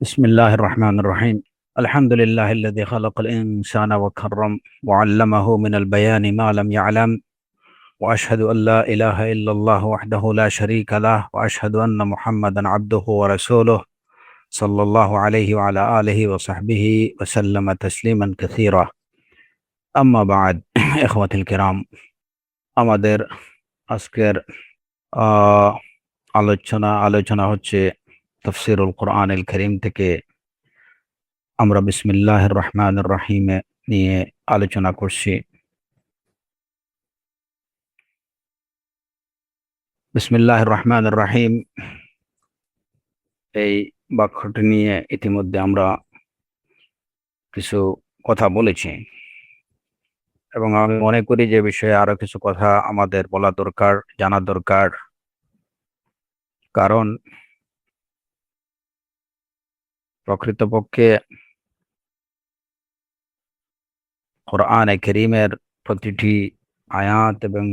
بسم الله الرحمن الرحيم. الحمد لله الذي خلق الإنسان وكرم وعلمه من البيان ما لم يعلم، وأشهد أن لا إله إلا الله وحده لا شريك له، وأشهد أن محمدا عبده ورسوله صلى الله عليه وعلى آله وصحبه وسلم تسليما كثيرا. أما بعد إخوة الكرام, আমাদের আজকের আহ আলোচনা হচ্ছে তাফসীরুল কোরআনুল কারীম থেকে আমরা বিসমিল্লাহির রহমানির রহিম নিয়ে আলোচনা করছি। বিসমিল্লাহির রহমানির রহিম এই বাক্যটি নিয়ে ইতিমধ্যে আমরা কিছু কথা বলেছি এবং আমি মনে করি যে বিষয়ে আরো কিছু কথা আমাদের বলা দরকার, জানা দরকার। কারণ প্রকৃতপক্ষে কোরআনে কারীমের প্রতিটি আয়াত এবং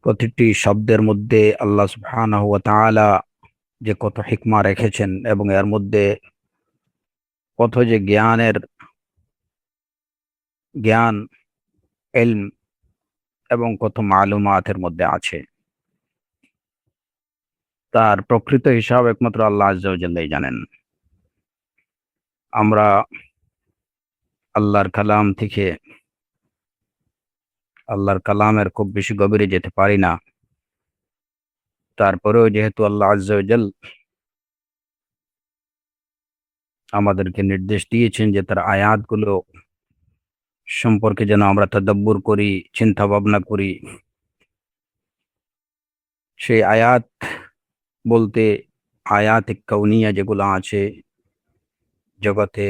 প্রতিটি শব্দের মধ্যে আল্লাহ সুবহানাহু ওয়া তাআলা যে কত হিকমা রেখেছেন এবং এর মধ্যে কত যে জ্ঞান, ইলম এবং কত মালুমাতের মধ্যে আছে, তার প্রকৃত হিসাব একমাত্র আল্লাহ আযজা ওয়া জাল্লাই জানেন। আমরা আল্লাহর কালাম থেকে আল্লাহর কালামের খুব বেশি গভীরে যেতে পারি না। তারপরেও যেহেতু আল্লাহ আযজা ওয়া জাল আমাদেরকে নির্দেশ দিয়েছেন যে তার আয়াতগুলো সম্পর্কে যেন আমরা তাদাব্বুর করি, চিন্তা ভাবনা করি। সেই আয়াত বলতে আয়াত কাউনিয়া যেগুলো আছে জগতে,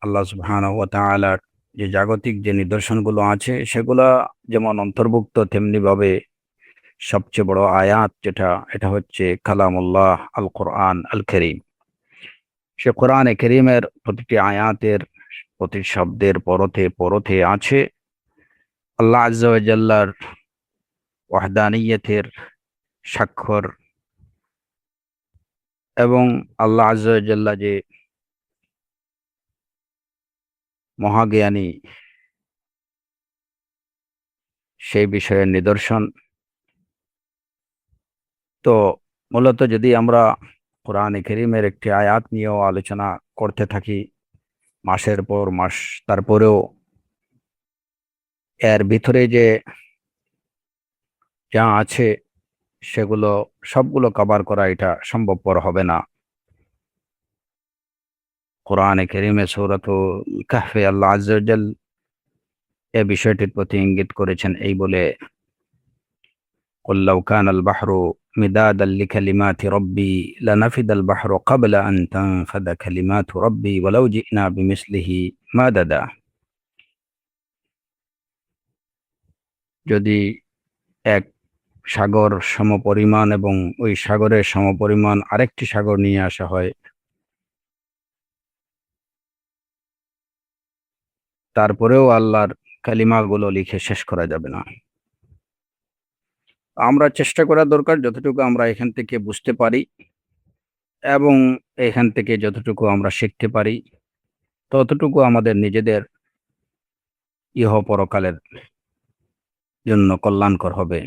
আল্লাহ সুবহানাহু ওয়া তাআলার যে জাগতিক যে নিদর্শনগুলো আছে সেগুলা যেমন অন্তর্ভুক্ত, তেমনি ভাবে সবচেয়ে বড় আয়াত এটা হচ্ছে কালামুল্লাহ আল কোরআন আল কারীম। সে কোরআনে কারীমের প্রতিটি আয়াতের প্রতি শব্দের পরতে পরতে আছে আল্লাহ আযজা ওয়া জাল্লার ওয়াহদানিয়তের স্বাক্ষর এবং আল্লাহ আযজা ওয়া জাল্লা যে মহাজ্ঞানী সেই বিষয়ের নিদর্শন। তো মূলত যদি আমরা কোরআনে কারীমের একটি আয়াত নিয়েও আলোচনা করতে থাকি মাসের পর মাস, তারপরেও এর ভিতরে যে যা আছে সেগুলো সবগুলো কভার করা এটা সম্ভবপর হবে না। কোরআনে কারীমে সূরাতুল কাহফে আল্লাহ আযজা ওয়া জাল এ বিষয়টির প্রতি ইঙ্গিত করেছেন এই বলে, কুল লাউ কানাল বাহরু মিদাদান লিকালিমাতি রাব্বি লানাফিদাল বাহরু ক্বাবলা আন তানফাদা কালিমাতু রাব্বি ওয়ালাউ জি'না বিমিসলিহি মাদাদা। যদি এক সাগর সমপরিমাণ এবং ওই সাগরের সমপরিমাণ আরেকটি সাগর নিয়ে আসা হয়, তারপরেও আল্লাহর কালিমাগুলো লিখে শেষ করা যাবে না। আমরা চেষ্টা করা দরকার যতটুকু আমরা এখান থেকে বুঝতে পারি এবং এখান থেকে যতটুকু আমরা শিখতে পারি ততটুকু আমাদের নিজেদের ইহ পরকালের জন্য কল্যাণকর হবে।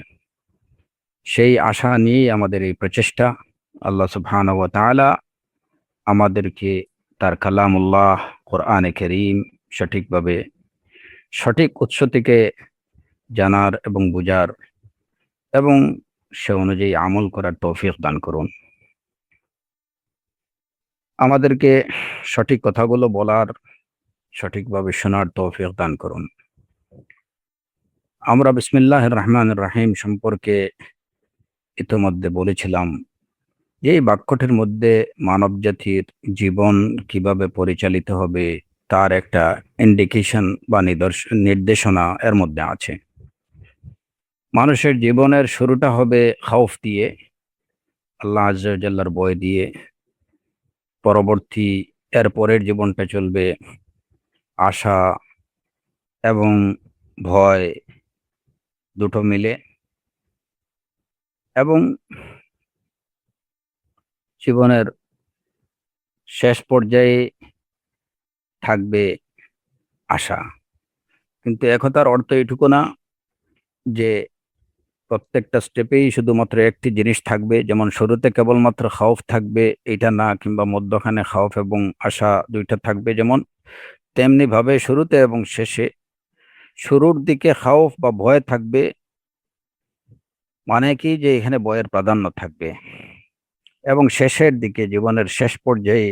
সেই আশা নিয়েই আমাদের এই প্রচেষ্টা। আল্লাহ সুবহানাহু ওয়া তাআলা আমাদেরকে তার কালামুল্লাহ কোরআনে কারীম সঠিকভাবে সঠিক উৎস থেকে জানার এবং বুঝার এবং সে অনুযায়ী আমল করার তৌফিক দান করুন। আমাদেরকে সঠিক কথাগুলো বলার, সঠিকভাবে শোনার তৌফিক দান করুন। আমরা বিসমিল্লাহির রহমানির রহিম সম্পর্কে ইতোমধ্যে বলেছিলাম যে এই বাক্যটির মধ্যে মানবজাতির জীবন কিভাবে পরিচালিত হবে তার একটা ইন্ডিকেশন বা নির্দেশনা এর মধ্যে আছে। মানুষের জীবনের শুরুটা হবে খাউফ দিয়ে, আল্লাহ আযজা ওয়া জাল্লার ভয় দিয়ে। পরবর্তী এর পরের জীবনটা চলবে আশা এবং ভয় দুটো মিলে, এবং জীবনের শেষ পর্যায়ে থাকবে আশা। কিন্তু একথার অর্থ এটুকু না যে প্রত্যেকটা স্টেপেই শুধুমাত্র একটি জিনিস থাকবে, যেমন শুরুতে কেবলমাত্র খাউফ থাকবে এটা না, কিংবা মধ্যখানে খাউফ এবং আশা দুইটা থাকবে যেমন, তেমনি ভাবে শুরুতে এবং শেষে শুরুর দিকে খাউফ বা ভয় থাকবে, মানে কি যে এখানে ভয়ের প্রাধান্য থাকবে, এবং শেষের দিকে জীবনের শেষ পর্যায়ে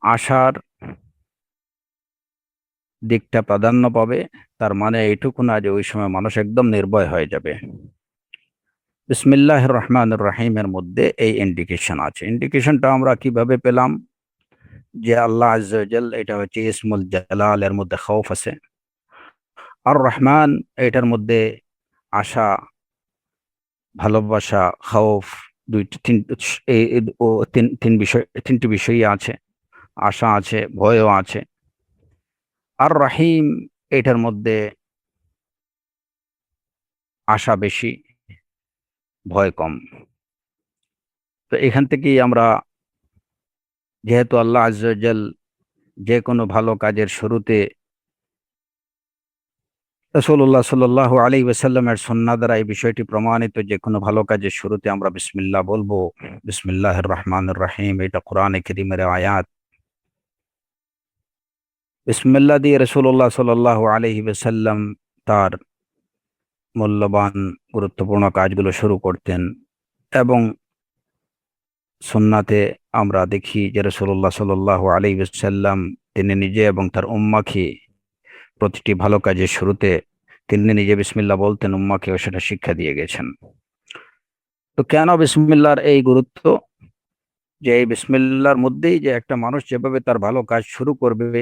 আশার দিকটা প্রাধান্য পাবে। তার মানে এইটুকু না যে ওই সময় মানুষ একদম নির্ভয় হয়ে যাবে। বিসমিল্লাহির রহমানির রহিমের মধ্যে এই ইন্ডিকেশন আছে। ইন্ডিকেশনটা আমরা কিভাবে পেলাম? যে আল্লাহ আজ্জা ওয়া জাল, এটা হচ্ছে ইসমুল জালাল, এর মধ্যে খৌফ আছে। আর রহমান, এটার মধ্যে আশা, ভালোবাসা, খৌফ, দুইটি তিন ও তিন বিষয়, তিনটি বিষয়ই আছে। আশা আছে, ভয়ও আছে। আর রহিম, এটার মধ্যে আশা বেশি, ভয় কম। তো এখান থেকেই আমরা, যেহেতু আল্লাহ আজ্জা ওয়া জাল যে কোনো ভালো কাজের শুরুতে রাসূলুল্লাহ সাল্লাল্লাহু আলাইহি ওয়াসাল্লামের সুন্নাহ দ্বারা এই বিষয়টি প্রমাণিত, যে কোনো ভালো কাজের শুরুতে আমরা বিসমিল্লাহ বলবো। বিসমিল্লাহির রহমানির রহিম, এটা কোরআনে কারীমের আয়াত। বিসমিল্লাহ দিয়ে রাসূলুল্লাহ সাল্লাল্লাহু আলাইহি ওয়াসাল্লাম তার মূল্যবান গুরুত্বপূর্ণ কাজগুলো শুরু করতেন। এবং সুন্নাতে আমরা দেখি যে রাসূলুল্লাহ সাল্লাল্লাহু আলাইহি ওয়াসাল্লাম তিনি নিজে এবং তার উম্মাহকে প্রতিটি ভালো কাজের শুরুতে তিনি নিজে বিসমিল্লাহ বলতেন, উম্মাহকেও সেটা শিক্ষা দিয়ে গেছেন। তো কেন বিসমিল্লাহর এই গুরুত্ব? যে এই বিসমিল্লাহর মধ্যেই যে একটা মানুষ যেভাবে তার ভালো কাজ শুরু করবে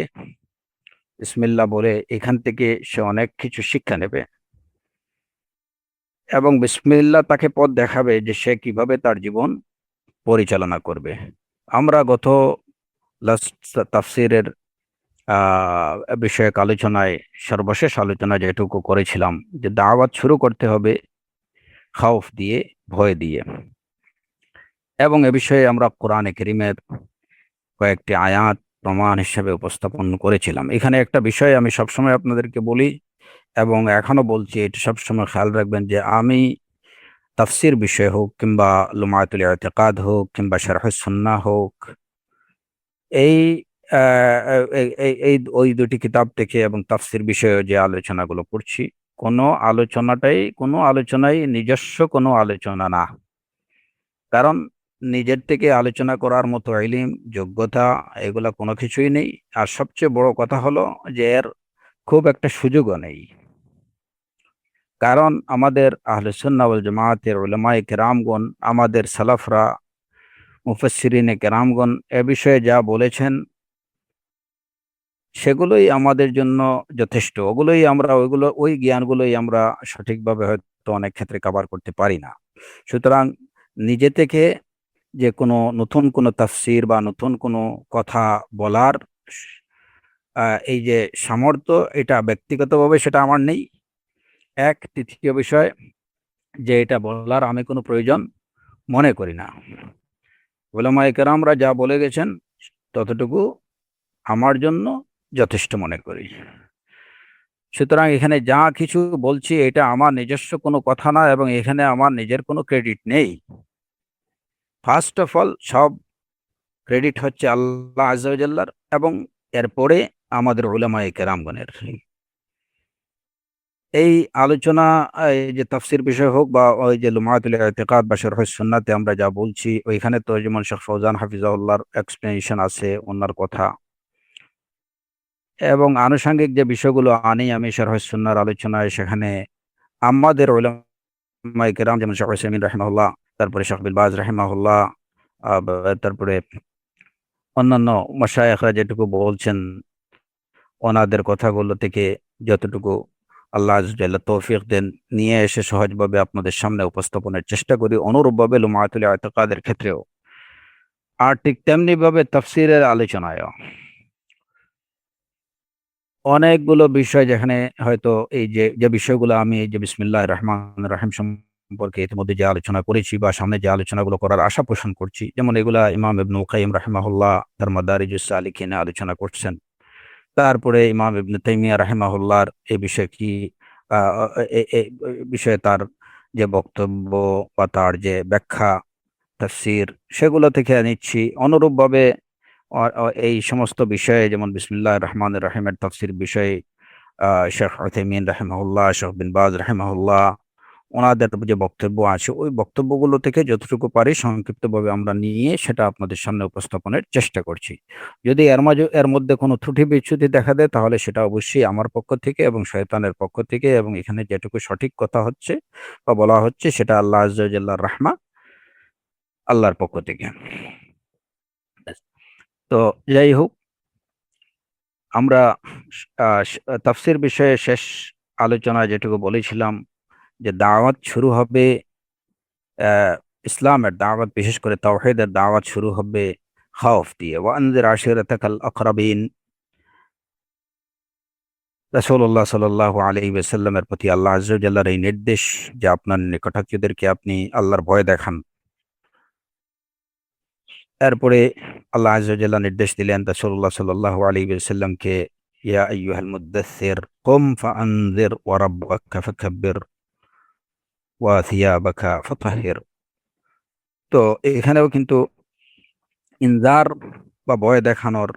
বিসমিল্লাহ বলে, এখান থেকে সে অনেক কিছু শিক্ষা নেবে, এবং বিসমিল্লাহ তাকে পথ দেখাবে যে সে কিভাবে তার জীবন পরিচালনা করবে। আমরা গত লাস্ট তাফসিরের বিষয়ক আলোচনায়, সর্বশেষ আলোচনা যেটুকু করেছিলাম, যে দাওয়াত শুরু করতে হবে খাউফ দিয়ে, ভয় দিয়ে। এবং এ বিষয়ে আমরা কোরআনে কারীমের কয়েকটি আয়াত প্রমাণ হিসেবে উপস্থাপন করেছিলাম। এখানে একটা বিষয় আমি সবসময় আপনাদেরকে বলি এবং এখনো বলছি, এটা সবসময় খেয়াল রাখবেন, যে আমি তাফসির বিষয় হোক, কিংবা লুমায়াতুল ইতিকাদ হোক, কিংবা শারহুস সুন্নাহ হোক, এই ওই দুটি কিতাব থেকে এবং তাফসির বিষয়ে যে আলোচনাগুলো করছি, কোনো আলোচনাই নিজস্ব কোনো আলোচনা না। কারণ নিজের থেকে আলোচনা করার মতো ইলম, যোগ্যতা, এগুলা কোনো কিছুই নেই। আর সবচেয়ে বড় কথা হলো যে এর খুব একটা সুযোগও নেই। কারণ আমাদের আহলে সুন্নাহ ওয়াল জামাতের উলামায়ে কেরামগণ, আমাদের সালাফরা, মুফাসসিরিনে কেরামগণ এ বিষয়ে যা বলেছেন সেগুলোই আমাদের জন্য যথেষ্ট। ওই জ্ঞানগুলোই আমরা সঠিকভাবে হয়তো অনেক ক্ষেত্রে কভার করতে পারি না। সুতরাং নিজে থেকে যে কোনো নতুন কোনো তাফসির বা নতুন কোনো কথা বলার এই যে সামর্থ্য, এটা ব্যক্তিগতভাবে সেটা আমার নেই। তৃতীয় বিষয়, যে এটা বলার আমি কোনো প্রয়োজন মনে করি না। উলামায়ে কেরামরা যা বলে গেছেন ততটুকু আমার জন্য যথেষ্ট মনে করি। সুতরাং এখানে যা কিছু বলছি এটা আমার নিজস্ব কোনো কথা না, এবং এখানে আমার নিজের কোনো ক্রেডিট নেই। ফার্স্ট অফ অল সব ক্রেডিট হচ্ছে আল্লাহ আযজা ওয়া জাল্লার, এবং এরপরে আমাদের উলামায়ে কেরামগণের। এই আলোচনা, এই যে তাফসির বিষয় হোক, বা ওই যে লুমায়াতুল ইতিকাদ বা শারহুস সুন্নাতে আমরা যা বলছি, ওইখানে তো যেমন শেখ ফৌজান হাফিজাহুল্লাহর এক্সপ্লেনেশন আছে, ওনার কথা, এবং আনুষঙ্গিক যে বিষয়গুলো আনি আমি শারহুস সুন্নাহর আলোচনায়, সেখানে আমাদের উলামায়ে কেরাম যেমন শেখ উসাইমিন রাহিমাহুল্লাহ, তারপরে শেখ বিন বাজ রাহিমাহুল্লাহ, তারপরে অন্যান্য মাশায়েখরা যেটুকু বলছেন, ওনাদের কথাগুলো থেকে যতটুকু আল্লাহ আযজা ওয়া জাল্লা তৌফিক দেন, নিয়ে এসে সহজভাবে আপনাদের সামনে উপস্থাপনের চেষ্টা করি। অনুরূপভাবে লুমায়াতুল ইতিকাদের ক্ষেত্রেও, আর ঠিক তেমনিভাবে তাফসিরের আলোচনায়ও অনেকগুলো বিষয়, যেখানে হয়তো এই যে বিষয়গুলো আমি এই যে বিসমিল্লাহির রহমানির রহিম সম্পর্কে ইতিমধ্যে যে আলোচনা করেছি বা সামনে যে আলোচনাগুলো করার আশা পোষণ করছি, যেমন এগুলা ইমাম ইবনুল কাইয়িম রাহিমাহুল্লাহ তার মাদারিজুস সালিকিনে আলোচনা করছেন। তারপরে ইমাম ইবনে তাইমিয়া রাহিমাহুল্লাহর এই বিষয়ে কি আ এ এ বিষয়ে তার যে বক্তব্য বা তার যে ব্যাখ্যা, তাফসীর সেগুলো থেকে নিচ্ছি। অনুরূপভাবে এই সমস্ত বিষয়ে যেমন বিসমিল্লাহির রহমানির রহিমের তাফসীর বিষয়ে শেখ উথাইমিন রাহিমাহুল্লাহ, শেখ বিন বাজ রাহিমাহুল্লাহ ওনাদের যে বক্তব্য আছে ওই বক্তব্যগুলো থেকে যতটুকু পারি সংক্ষিপ্তভাবে আমরা নিয়ে সেটা আপনাদের সামনে উপস্থাপনের চেষ্টা করছি। যদি এর মধ্যে কোনো ত্রুটি বিচ্যুতি দেখা দেয় তাহলে সেটা অবশ্যই আমার পক্ষ থেকে এবং শয়তানের পক্ষ থেকে, এবং এখানে যেটুকু সঠিক কথা হচ্ছে বা বলা হচ্ছে সেটা আল্লাহ আযজা ওয়া জাল্লার রাহমা, আল্লাহর পক্ষ থেকে। তো যাই হোক, আমরা তাফসীর বিষয়ে শেষ আলোচনায় যেটুকু বলেছিলাম যে দাওয়াত শুরু হবে, ইসলামের দাওয়াত বিশেষ করে তাওহীদের দাওয়াত শুরু হবে খাউফ দিয়ে। ওয়া আনজির আশিরাতাকাল আকরাবিন। রাসূলুল্লাহ সাল্লাল্লাহু আলাইহি ওয়াসাল্লামের প্রতি আল্লাহ আযজা ওয়া জাল্লার এই নির্দেশ যে আপনার নিকটাত্মীয়দেরকে আপনি আল্লাহর ভয় দেখান। এরপরে আল্লাহ আযজা ওয়া জাল্লা নির্দেশ দিলেন রাসূলুল্লাহ সাল্লাল্লাহু আলাইহি ওয়াসাল্লামকে, ইয়া আইয়ুহাল মুদ্দাথসির কুম ফাআনজির ওয়া রাব্বাকা ফাকাব্বির ওয়া থিয়াবাকা ফাতাহহির। তো এখানেও কিন্তু ইনজার বা ভয় দেখানোর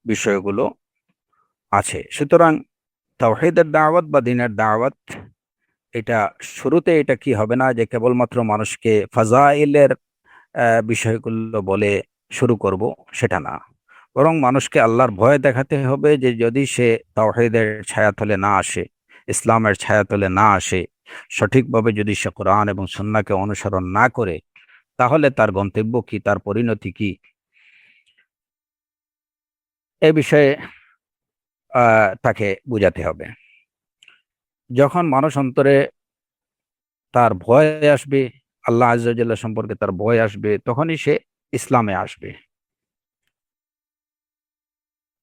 বিষয়গুলো আছে। সুতরাং তাওহীদের দাওয়াত বা দ্বীনের দাওয়াত এটা শুরুতে এটা কি হবে না যে কেবলমাত্র মানুষকে ফাযাইলের বিষয়গুলো বলে শুরু করব, সেটা না। বরং মানুষকে আল্লাহর ভয় দেখাতে হবে যে যদি সে তাওহীদের ছায়াতলে না আসে, ইসলামের ছায়াতলে না আসে, সঠিকভাবে যদি সে কোরআন এবং সুন্নাহকে অনুসরণ না করে, তাহলে তার গন্তব্য কি, তার পরিণতি কি? এ বিষয়ে তাকে বুঝাতে হবে। যখন মানুষ অন্তরে তার ভয় আসবে, আল্লাহ আযজা ওয়া জাল্লা সম্পর্কে তার ভয় আসবে, তখনই সে ইসলামে আসবে।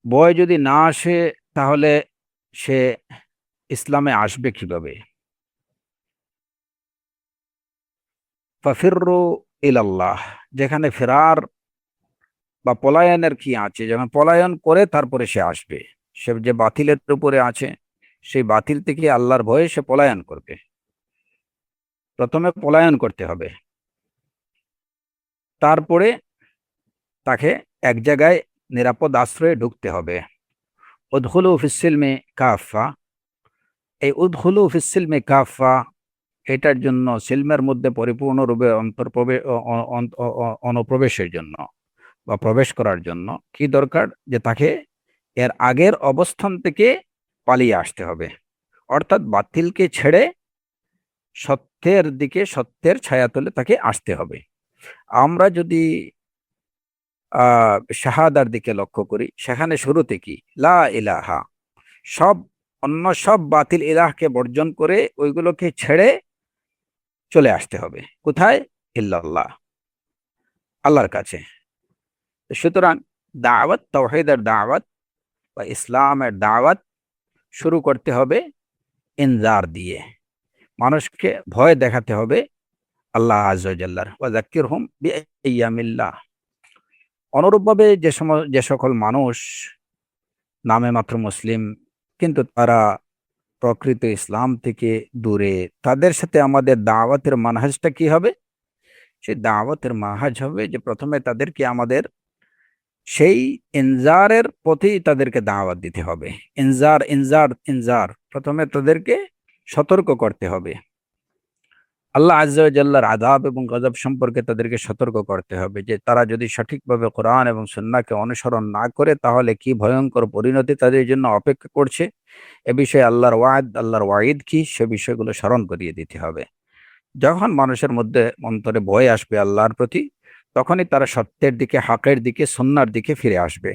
ভয় যদি না আসে তাহলে সে ইসলামে আসবে কিভাবে? ফাফিররু ইলাল্লাহ, যেখানে ফেরার বা পলায়নের কি আছে, যখন পলায়ন করে তারপরে সে আসবে। সে যে বাতিলের উপরে আছে, সেই বাতিল থেকে আল্লাহর ভয়ে সে পলায়ন করবে। প্রথমে পলায়ন করতে হবে। তারপরে তাকে এক জায়গায় নিরাপদ আশ্রয়ে ঢুকতে হবে। উদখুলু ফিস-সিলমি কাফা। এই উদখুলু ফিস-সিলমি কাফা এটার জন্য সিলমের মধ্যে পরিপূর্ণরূপে অনুপ্রবেশের জন্য বা প্রবেশ করার জন্য কি দরকার, যে তাকে এর আগের অবস্থান থেকে পালিয়ে আসতে হবে। অর্থাৎ বাতিলকে ছেড়ে সত্যের দিকে, সত্যের ছায়াতলে তাকে আসতে হবে। আমরা যদি শাহাদার দিকে লক্ষ্য করি, সেখানে শুরুতে কি লা ইলাহা, সব অন্য সব বাতিল ইলাহকে বর্জন করে ওইগুলোকে ছেড়ে চলে আসতে হবে কোথায়? ইল্লাল্লাহ, আল্লাহর কাছে। সুতরাং দাওয়াত, তাওহীদের দাওয়াত বা ইসলামের দাওয়াত শুরু করতে হবে ইনজার দিয়ে। মানুষকে ভয় দেখাতে হবে আল্লাহ আযজা ওয়া জাল্লার। ওয়া যাক্কিরহুম বিআইয়ামিল্লাহ। অনুরূপভাবে যে সকল মানুষ নামে মাত্র মুসলিম কিন্তু তারা প্রকৃত ইসলাম থেকে দূরে, তাদের সাথে আমাদের দাওয়াতের মানহাজটা কি হবে? সেই দাওয়াতের মানহাজ হবে যে প্রথমে তাদেরকে আমাদের সেই ইনজারের পথেই তাদেরকে দাওয়াত দিতে হবে। ইনজার, ইনজার, ইনজার। প্রথমে তাদেরকে সতর্ক করতে হবে। আল্লাহ আযজা ওয়া জাল্লার আযাব এবং গজব সম্পর্কে তাদেরকে সতর্ক করতে হবে যে তারা যদি সঠিকভাবে কোরআন এবং সুন্নাহকে অনুসরণ না করে তাহলে কি ভয়ঙ্কর পরিণতি তাদের জন্য অপেক্ষা করছে। এ বিষয়ে আল্লাহর ওয়াদ, আল্লাহর ওয়াঈদ কি, সে বিষয়গুলো স্মরণ করিয়ে দিতে হবে। যখন মানুষের মধ্যে অন্তরে ভয় আসবে আল্লাহর প্রতি, তখনই তারা সত্যের দিকে, হকের দিকে, সুন্নাহর দিকে ফিরে আসবে।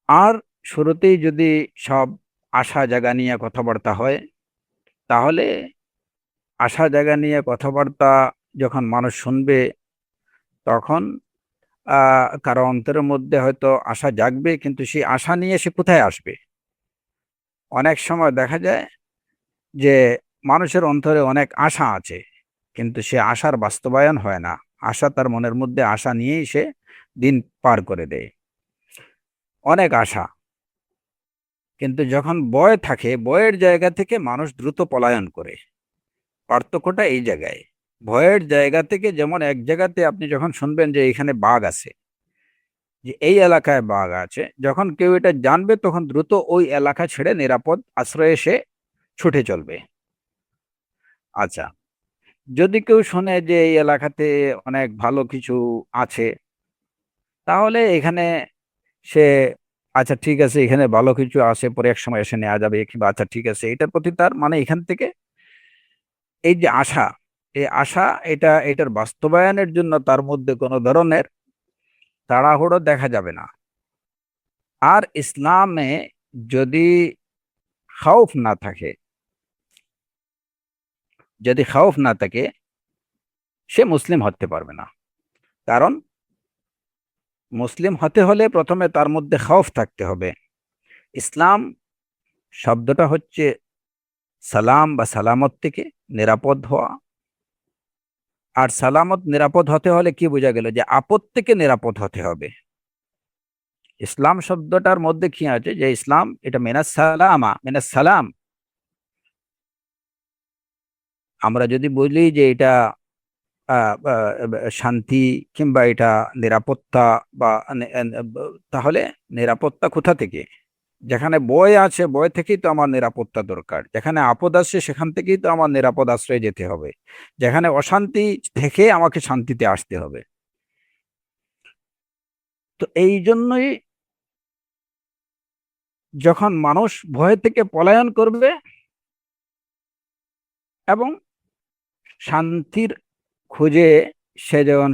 আর শুরুতেই যদি সব আশা জাগা নিয়ে কথাবার্তা হয়, তাহলে আশা জায়গা নিয়ে কথাবার্তা যখন মানুষ শুনবে, তখন কারো অন্তরের মধ্যে হয়তো আশা জাগবে, কিন্তু সেই আশা নিয়ে সে কোথায় আসবে? অনেক সময় দেখা যায় যে মানুষের অন্তরে অনেক আশা আছে, কিন্তু সে আশার বাস্তবায়ন হয় না। আশা, তার মনের মধ্যে আশা নিয়েই সে দিন পার করে দেয়। অনেক আশা, কিন্তু যখন ভয় থাকে, ভয়ের জায়গা থেকে মানুষ দ্রুত পলায়ন করে। পার্থক্যটা এই জায়গায়। ভয়ের জায়গা থেকে, যেমন এক জায়গাতে আপনি যখন শুনবেন যে এখানে বাঘ আছে, যে এই এলাকায় বাঘ আছে, যখন কেউ এটা জানবে তখন দ্রুত ওই এলাকা ছেড়ে নিরাপদ আশ্রয়ে সে ছুটে চলবে। আচ্ছা, যদি কেউ শোনে যে এই এলাকাতে অনেক ভালো কিছু আছে, তাহলে এখানে সে, আচ্ছা ঠিক আছে, এখানে ভালো কিছু আছে, পরে এক সময় এসে নেওয়া যাবে, কিংবা আচ্ছা ঠিক আছে, এটার প্রতি তার মানে এখান থেকে এই যে আশা, এই আশা, এটার বাস্তবায়নের জন্য তার মধ্যে কোনো ধরনের তাড়াহুড়ো দেখা যাবে না। আর ইসলামে যদি খাউফ না থাকে, যদি খাউফ না থাকে, সে মুসলিম হতে পারবে না। কারণ মুসলিম হতে হলে প্রথমে তার মধ্যে খাউফ থাকতে হবে। ইসলাম শব্দটা হচ্ছে সালাম বা সালামত থেকে, নিরাপদ হওয়া। আর সালামত, নিরাপদ হতে হলে কি বোঝা গেল, যে আপদ থেকে নিরাপদ হতে হবে। ইসলাম শব্দটার মধ্যে কি আছে, যে ইসলাম এটা মিনাস সালামা, মিনাস সালাম। আমরা যদি বলি যে এটা শান্তি, কিংবা এটা নিরাপত্তা, বা তাহলে নিরাপত্তা কোথা থেকে? যেখানে ভয় আছে, ভয় থেকেই তো আমার নিরাপত্তা দরকার। যেখানে আপদ আসছে, সেখান থেকেই তো আমার নিরাপদ আশ্রয়ে যেতে হবে। যেখানে অশান্তি, থেকে আমাকে শান্তিতে আসতে হবে। তো এই জন্যই যখন মানুষ ভয় থেকে পলায়ন করবে এবং শান্তির খুঁজে, সে যখন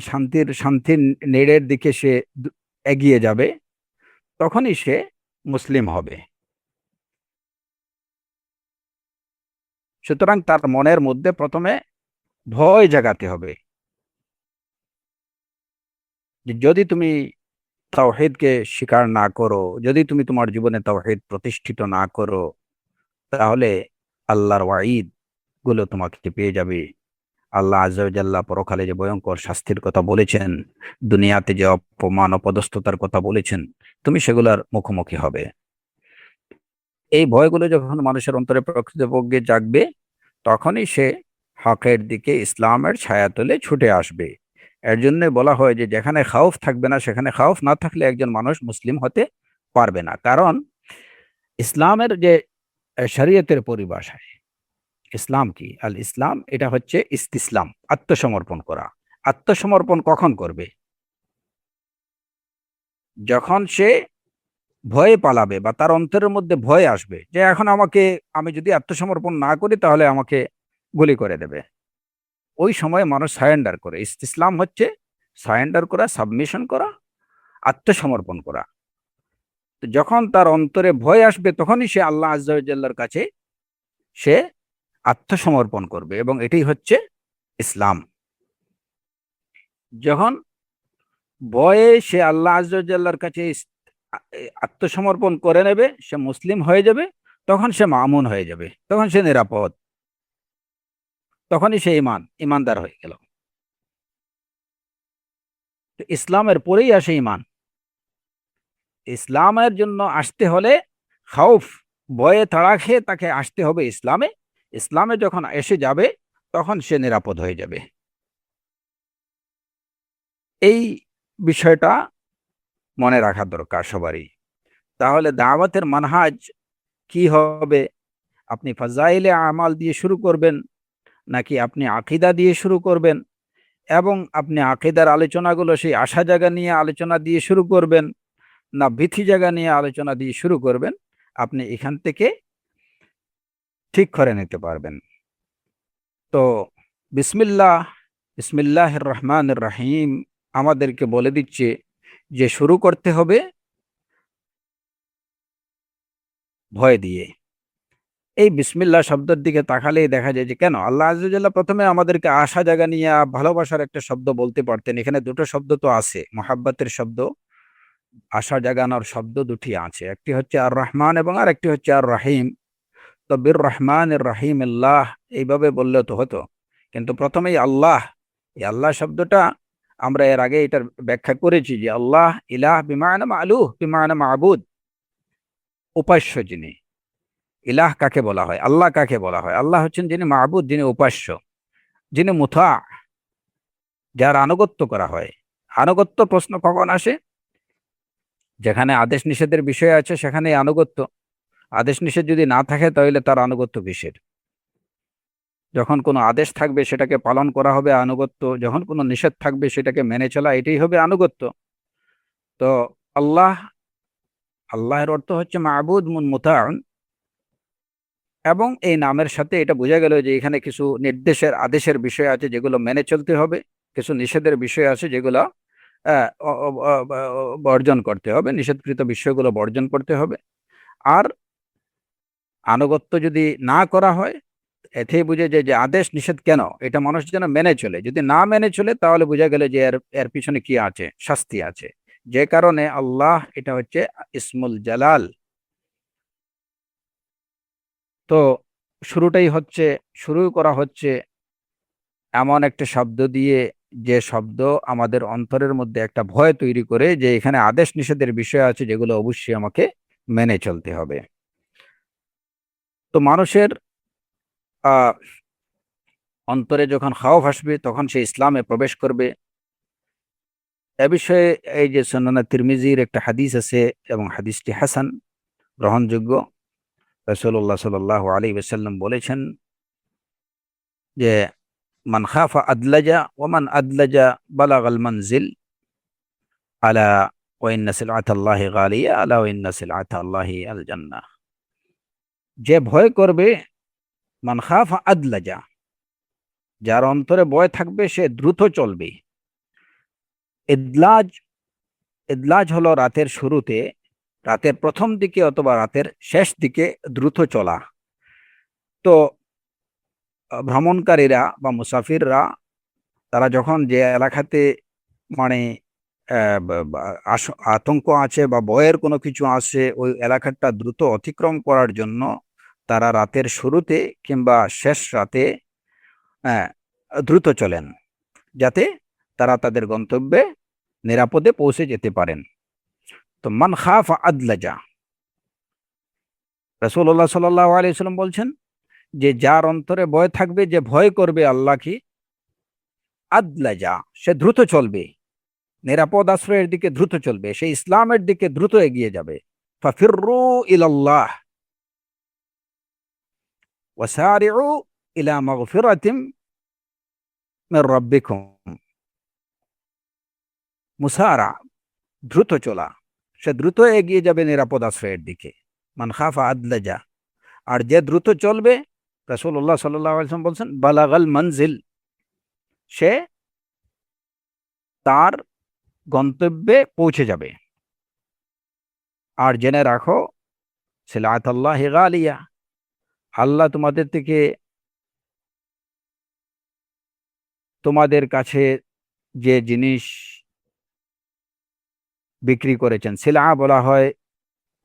শান্তির নেড়ের দিকে সে এগিয়ে যাবে, তখনই সে মুসলিম হবে। সুতরাং তার মনের মধ্যে প্রথমে ভয় জাগাতে হবে, যে যদি তুমি তাওহীদকে স্বীকার না করো, যদি তুমি তোমার জীবনে তাওহীদ প্রতিষ্ঠিত না করো, তাহলে আল্লাহর ওয়াঈদ গুলো তোমাকে পেয়ে যাবে। আল্লাহ আযজা ওয়া জাল্লা পরকালে যে ভয়ঙ্কর শাস্তির কথা বলেছেন, দুনিয়াতে যে অপমান অপদস্থতার কথা বলেছেন, তুমি সেগুলোর মুখোমুখি হবে। এই ভয়গুলো যখন মানুষের অন্তরে প্রকৃতপক্ষে জাগবে, তখনই সে হকের দিকে, ইসলামের ছায়াতলে ছুটে আসবে। এর জন্য বলা হয় যে যেখানে খাউফ থাকবে না, সেখানে খাউফ না থাকলে একজন মানুষ মুসলিম হতে পারবে না। কারণ ইসলামের যে শরীয়তের পরিভাষায়, ইসলাম কি? আল ইসলাম এটা হচ্ছে ইস্তিসলাম, আত্মসমর্পণ করা। আত্মসমর্পণ কখন করবে? যখন সে ভয়ে পালাবে, বা তার অন্তরের মধ্যে ভয় আসবে যে এখন আমাকে, আমি যদি আত্মসমর্পণ না করি তাহলে আমাকে গুলি করে দেবে। ওই সময় মানুষ সারেন্ডার করে। ইসলাম হচ্ছে সারেন্ডার করা, সাবমিশন করা, আত্মসমর্পণ করা। তো যখন তার অন্তরে ভয় আসবে, তখনই সে আল্লাহ আযজা ওয়া জাল্লার কাছে সে আত্মসমর্পণ করবে, এবং এটাই হচ্ছে ইসলাম। যখন ভয়ে সে আল্লাহ আযজা ওয়া জাল্লার কাছে আত্মসমর্পণ করে নেবে, সে মুসলিম হয়ে যাবে, তখন সে মামুন হয়ে যাবে, তখন সে নিরাপদ, তখনই সে ইমানদার হয়ে গেল। তো ইসলামের পরেই আসে ইমান। ইসলামের জন্য আসতে হলে খাউফ, ভয়ে তাড়া খেয়ে তাকে আসতে হবে ইসলামে। ইসলামে যখন এসে যাবে, তখন সে নিরাপদ হয়ে যাবে। এই বিষয়টা মনে রাখা দরকার সবারই। তাহলে দাওয়াতের মানহাজ কি হবে? আপনি ফাজাইলে আমাল দিয়ে শুরু করবেন, নাকি আপনি আকীদা দিয়ে শুরু করবেন, এবং আপনি আকীদার আলোচনাগুলো সেই আশা জায়গা নিয়ে আলোচনা দিয়ে শুরু করবেন, না ভীতি জায়গা নিয়ে আলোচনা দিয়ে শুরু করবেন, আপনি এখান থেকে ঠিক করে নিতে পারবেন। তো বিসমিল্লাহ, বিসমিল্লাহির রহমানির রহিম আমাদেরকে বলে দিচ্ছে যে শুরু করতে হবে ভয় দিয়ে। এই বিসমিল্লাহ শব্দের দিকে তাকালেই দেখা যায় যে কেন আল্লাহ আযজা ওয়া জাল্লা প্রথমে আমাদেরকে আশা জাগা নিয়ে ভালোবাসার একটা শব্দ বলতে পারতেন। এখানে দুটো শব্দ তো আছে, মহাব্বতের শব্দ, আশা জাগানোর শব্দ দুটি আছে। একটি হচ্ছে আর রহমান এবং আরেকটি হচ্ছে আর রহিম। তো বির রহমান রাহিম আল্লাহ এইভাবে বললে তো হতো, কিন্তু প্রথমেই আল্লাহ, এই আল্লাহ শব্দটা আমরা এর আগে এটার ব্যাখ্যা করেছি যে আল্লাহ ইলাহ বিমানা মালুহ বিমানা মাবুদ, উপাস্য যিনি। ইলাহ কাকে বলা হয়, আল্লাহ কাকে বলা হয়? আল্লাহ হচ্ছেন যিনি মাবুদ, যিনি উপাস্য, যিনি মুথা, যার আনুগত্য করা হয়। আনুগত্য প্রশ্ন কখন আসে? যেখানে আদেশ নিষেধের বিষয় আছে সেখানে আনুগত্য। আদেশ নিষেধ যদি না থাকে তাহলে তার আনুগত্য কিসের? যখন কোনো আদেশ থাকবে সেটাকে পালন করা হবে আনুগত্য, যখন কোনো নিষেধ থাকবে সেটাকে মেনে চলা, এটাই হবে আনুগত্য। তো আল্লাহ, আল্লাহের অর্থ হচ্ছে মাবুদ মুতাআন, এবং এই নামের সাথে এটা বোঝা গেল যে এখানে কিছু নির্দেশের আদেশের বিষয় আছে যেগুলো মেনে চলতে হবে, কিছু নিষেধের বিষয় আছে যেগুলো বর্জন করতে হবে, নিষেধকৃত বিষয়গুলো বর্জন করতে হবে। আর আনুগত্য যদি না করা হয়, এতেই বুঝে যে যে আদেশ নিষেধ কেন, এটা মানুষ যেন মেনে চলে। যদি না মেনে চলে তাহলে বোঝা গেল যে এর এর পিছনে কি আছে, শাস্তি আছে। যে কারণে আল্লাহ এটা হচ্ছে ইসমুল জালাল। তো শুরুটাই হচ্ছে, শুরু করা হচ্ছে এমন একটা শব্দ দিয়ে, যে শব্দ আমাদের অন্তরের মধ্যে একটা ভয় তৈরি করে যে এখানে আদেশ নিষেধের বিষয় আছে যেগুলো অবশ্যই আমাকে মেনে চলতে হবে। তো মানুষের আহ অন্তরে যখন খাওয়াফ আসবে তখন সে ইসলামে প্রবেশ করবে। এ বিষয়ে এই যে সুনানে তিরমিজির একটা হাদিস আছে এবং হাদিসটি হাসান, গ্রহণযোগ্য। রাসূলুল্লাহ সাল্লাল্লাহু আলাইহি ওয়াসাল্লাম বলেছেন যে মান খাফা আদলাজা ওয়া মান আদলাজা বালাগাল মানজিল আলা ওয়া ইন্না সিলআতাল্লাহি গালিয়া আলা ওয়া ইন্না সিলআতাল্লাহি আল জান্নাহ। যে ভয় করবে, মান খাফা আদলাজা, যার অন্তরে ভয় থাকবে সে দ্রুত চলবে। ইদলাজ, ইদলাজ হলো রাতের শুরুতে, রাতের প্রথম দিকে অথবা রাতের শেষ দিকে দ্রুত চলা। তো ভ্রমণকারীরা বা মুসাফিররা তারা যখন যে এলাকাতে মানে আতঙ্ক আছে বা ভয়ের কোনো কিছু আছে, ওই এলাকাটা দ্রুত অতিক্রম করার জন্য তারা রাতের শুরুতে কিংবা শেষ রাতে আহ, দ্রুত চলেন, যাতে তারা তাদের গন্তব্যে নিরাপদে পৌঁছে যেতে পারেন। তো মান খাফা আদলাজা, রাসূলুল্লাহ সাল্লাল্লাহু আলাইহি ওয়াসাল্লাম বলছেন যে যার অন্তরে ভয় থাকবে, যে ভয় করবে আল্লাহকে, আদলাজা, সে দ্রুত চলবে, নিরাপদ আশ্রয়ের দিকে দ্রুত চলবে, সে ইসলামের দিকে দ্রুত এগিয়ে যাবে। ফাফিররু ইলাল্লাহ ওয়াসারিউ ইলা মাগফিরাতিম মির রাব্বিকুম। মুসারা, দ্রুত চলা, সে দ্রুত এগিয়ে যাবে নিরাপদ আশ্রয়ের দিকে। মান খাফা আদলাজা, আর যে দ্রুত চলবে, রাসূলুল্লাহ সাল্লাল্লাহু আলাইহি ওয়াসাল্লাম বলছেন বালাগাল মানজিল, সে তার গন্তব্যে পৌঁছে যাবে। আর জেনে রাখো, সিলাতুল্লাহি গালিয়া, আল্লাহ তোমাদের থেকে, তোমাদের কাছে যে জিনিস বিক্রি করেছেন, সিলা বলা হয়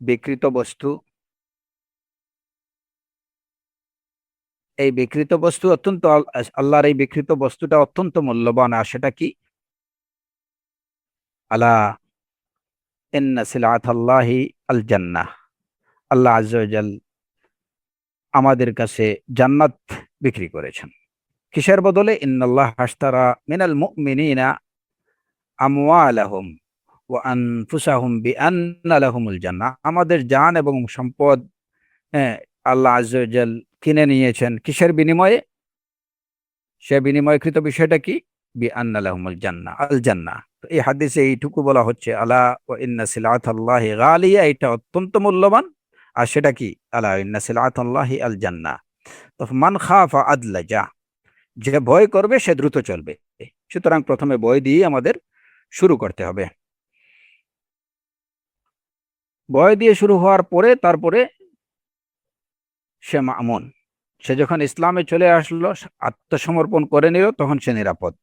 বিকৃত বস্তু। এই বিকৃত বস্তু অত্যন্ত, আল্লাহর এই বিকৃত বস্তুটা অত্যন্ত মূল্যবান। আর সেটা কি? আলা ইন্না সিলাতাল্লাহি আল জান্নাহ, আল্লাহ আজ্জা ওয়া জাল আমাদের কাছে জান্নাত বিক্রি করেছেন। কিসের বদলে? ইন্নাল্লাহ আশতারা মিনাল মুমিনিনা আমওয়ালাহুম ওয়া আনফুসাহুম বিআন্না লাহুমুল জান্নাহ, আমাদের জান এবং সম্পদ, হ্যাঁ, আল্লাহ আজ্জা ওয়া জাল কিনে নিয়েছেন। কিসের বিনিময়ে? সে বিনিময়কৃত বিষয়টা কি? বিআন্না লাহুমুল জান্নাহ, আল জান্নাহ। তো এই হাদিসে এইটুকু বলা হচ্ছে আলা ওয়া ইন্না সিলাতাল্লাহি গালিয়া, এটা অত্যন্ত মূল্যবান। আর সেটা কি? আলা ইন্না সিলাতাল্লাহি আল জান্নাহ। তো মান খাফা আদলাজা, যে ভয় করবে সে দ্রুত চলবে। সুতরাং প্রথমে ভয় দিয়ে আমাদের শুরু করতে হবে। ভয় দিয়ে শুরু হওয়ার পরে তারপরে সে মামুন, সে যখন ইসলামে চলে আসলো, আত্মসমর্পণ করে নিল, তখন সে নিরাপদ।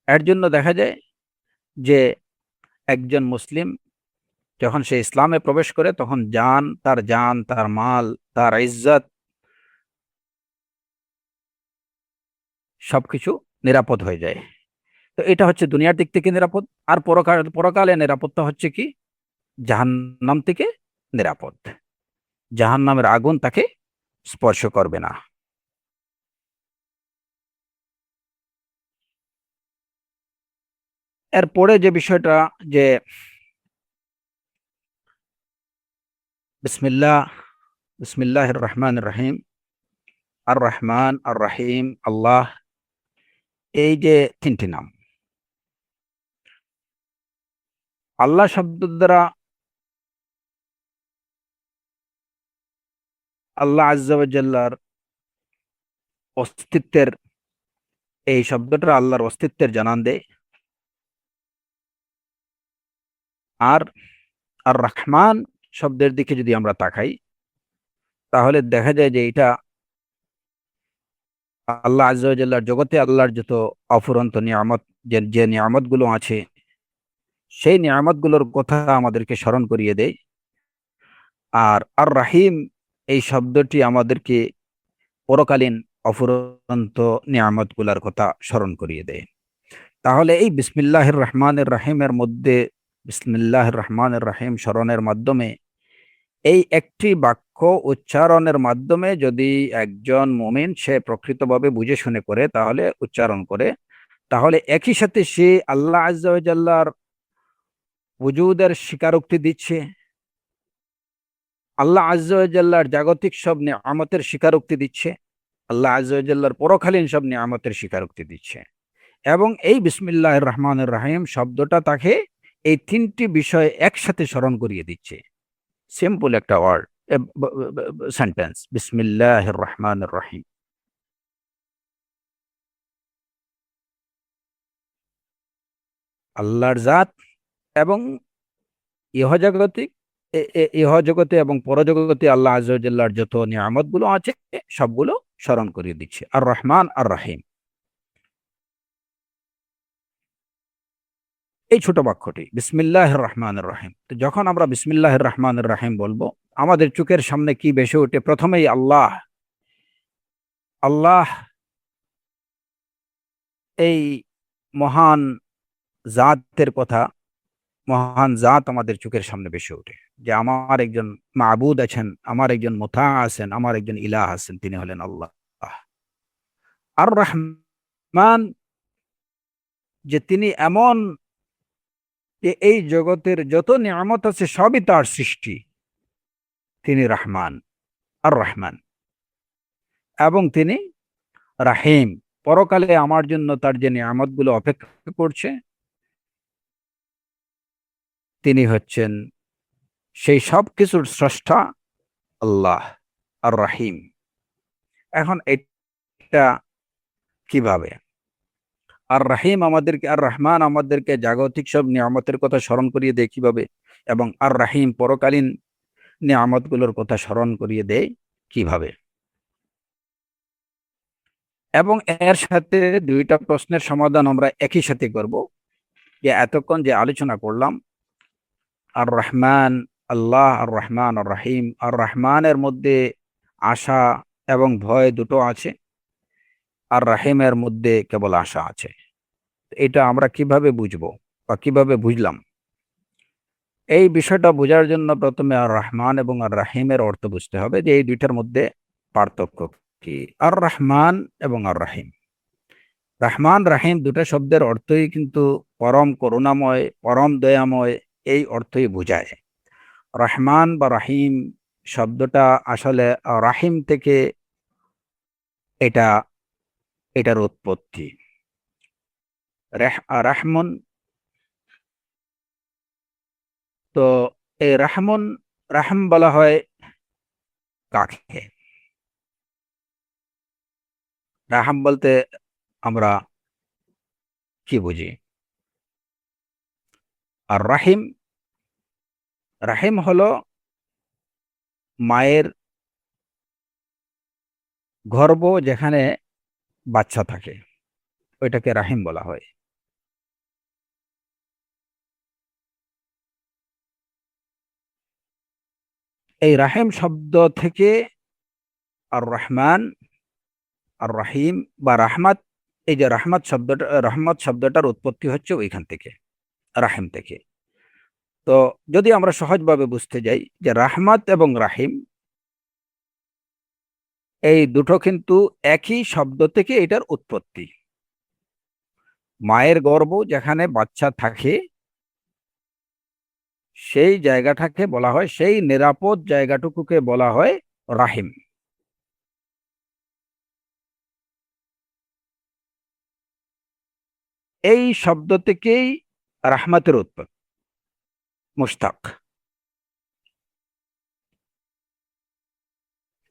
এর জন্য দেখা যায় যে একজন মুসলিম যখন সে ইসলামে প্রবেশ করে তখন জান, তার মাল, তার ইজ্জত সবকিছু নিরাপদ হয়ে যায়। তো এটা হচ্ছে দুনিয়ার দিক থেকে নিরাপদ। আর পরকালে নিরাপত্তা হচ্ছে কি? জাহান্নাম থেকে নিরাপদ। জাহান্নামের আগুন তাকে স্পর্শ করবে না। এরপরে যে বিষয়টা, যে বিসমিল্লাহ, বিসমিল্লাহির রহমানির রহিম, আর রহমান আর রহিম, আল্লাহ, এই যে তিনটি নাম, আল্লাহ শব্দ দ্বারা আল্লাহ আজ্জা ওয়া জাল্লার অস্তিত্বের, এই শব্দটা আল্লাহর অস্তিত্বের জানান দেয়। আর আর রহমান শব্দের দিকে যদি আমরা তাকাই, তাহলে দেখা যায় যে এটা আল্লাহ আজ্জা ওয়া জাল্লার জগতে আল্লাহর যত অফুরন্ত নিয়ামত, যে যে নিয়ামত গুলো আছে, সেই নিয়ামত গুলোর কথা আমাদেরকে স্মরণ করিয়ে দেয়। আর আর রাহিম এই শব্দটি আমাদেরকে পরকালীন অফুরন্ত নিয়ামত গুলার কথা স্মরণ করিয়ে দেয়। তাহলে এই বিসমিল্লাহির রহমানির রহিমের মধ্যে, বিসমিল্লাহির রহমানির রহিম স্মরণের মাধ্যমে, এই একটি বাক্য উচ্চারণের মাধ্যমে যদি একজন মুমিন সে প্রকৃতভাবে বুঝে শুনে করে, তাহলে উচ্চারণ করে, তাহলে একই সাথে সে আল্লাহ আজ্জা ওয়া জাল্লার ওজুদের স্বীকারোক্তি দিচ্ছে, আল্লাহ আজ্জা ওয়া জাল্লার জাগতিক সব নিয়ামতের স্বীকারোক্তি দিচ্ছে, আল্লাহ আজ্জা ওয়া জাল্লার পরকালীন সব নিয়ামতের স্বীকারোক্তি দিচ্ছে। এবং এই বিসমিল্লাহির রহমানির রহিম শব্দটা তাকে এই তিনটি বিষয় একসাথে স্মরণ করিয়ে দিচ্ছে। সিম্পল একটা ওয়ার্ড, সেন্টেন্স, বিসমিল্লাহির রহমানির রহিম। আল্লাহর জাত এবং ইহজাগতিক, ইহজগতে এবং পরজগতে আল্লাহ আজ্জা ওয়া জাল্লার যত নিয়ামত গুলো আছে সবগুলো স্মরণ করিয়ে দিচ্ছে। আর রহমান আর রহিম, এই ছোট বাক্যটি বিসমিল্লাহির রহমানির রহিম। তো যখন আমরা বিসমিল্লাহির রহমানির রহিম বলবো, আমাদের চোখের সামনে কি ভেসে ওঠে? প্রথমেই আল্লাহ। আল্লাহ এই মহান জাতের কথা, মহান জাত আমাদের চোখের সামনে ভেসে ওঠে, যে আমার একজন মাবুদ আছেন, আমার একজন মুতা আছেন, আমার একজন ইলাহ আছেন, তিনি হলেন আল্লাহ। আর রহমান, যে তিনি এমন, যে এই জগতের যত নিয়ামত আছে সবই তার সৃষ্টি, তিনি রহমান, আর রহমান। এবং তিনি রাহিম, পরকালে আমার জন্য তার যে নিয়ামত গুলো অপেক্ষা করছে, তিনি হচ্ছেন সেই সব কিছুর স্রষ্টা, আল্লাহ আর রাহিম। এখন এটা কিভাবে? আর রাহিম আমাদেরকে, আর রহমান আমাদেরকে জাগতিক সব নিয়ামতের কথা স্মরণ করিয়ে দেয় কিভাবে? এবং আর রাহিম পরকালীন নিয়ামত গুলোর কথা স্মরণ করিয়ে দেয় কিভাবে? এবং এর সাথে দুইটা প্রশ্নের সমাধান আমরা একই সাথে করব, যে এতক্ষণ যে আলোচনা করলাম, আর রহমান, আল্লাহ আর রহমান আর রাহিম, আর রহমানের মধ্যে আশা এবং ভয় দুটো আছে, আর রাহিমের মধ্যে কেবল আশা আছে। এটা আমরা কিভাবে বুঝবো বা কিভাবে বুঝলাম? এই বিষয়টা বোঝার জন্য প্রথমে আর রহমান এবং আর রাহিমের অর্থ বুঝতে হবে, যে এই দুইটার মধ্যে পার্থক্য কি। আর রহমান এবং আর রাহিম, রহমান রাহিম দুটো শব্দের অর্থই কিন্তু পরম করুণাময়, পরম দয়াময়, এই অর্থই বোঝায়। রহমান বা রাহিম শব্দটা আসলে রাহিম থেকে এটা, এটার উৎপত্তি। রাহমন, তো এই রাহমন, রাহম বলা হয় কাকে? রাহাম বলতে আমরা কি বুঝি? আর রাহিম, রাহিম হলো মায়ের গর্ভ, যেখানে বাচ্চা থাকে, ওইটাকে রাহিম বলা হয়। এই রাহিম শব্দ থেকে আর রহমান আর রাহিম বা রাহমাত, এই যে রহমত শব্দটার উৎপত্তি হচ্ছে ওইখান থেকে, রাহিম থেকে। তো যদি আমরা সহজভাবে বুঝতে যাই যে রাহমাত এবং রাহিম এই দুটো কিন্তু একই শব্দ থেকে এটার উৎপত্তি। মায়ের গর্ভ যেখানে বাচ্চা থাকে সেই জায়গাটাকে বলা হয়, সেই নিরাপদ জায়গাটুকুকে বলা হয় রাহিম। এই শব্দ থেকেই রাহমাতের উৎপত্তি, মুশতাক।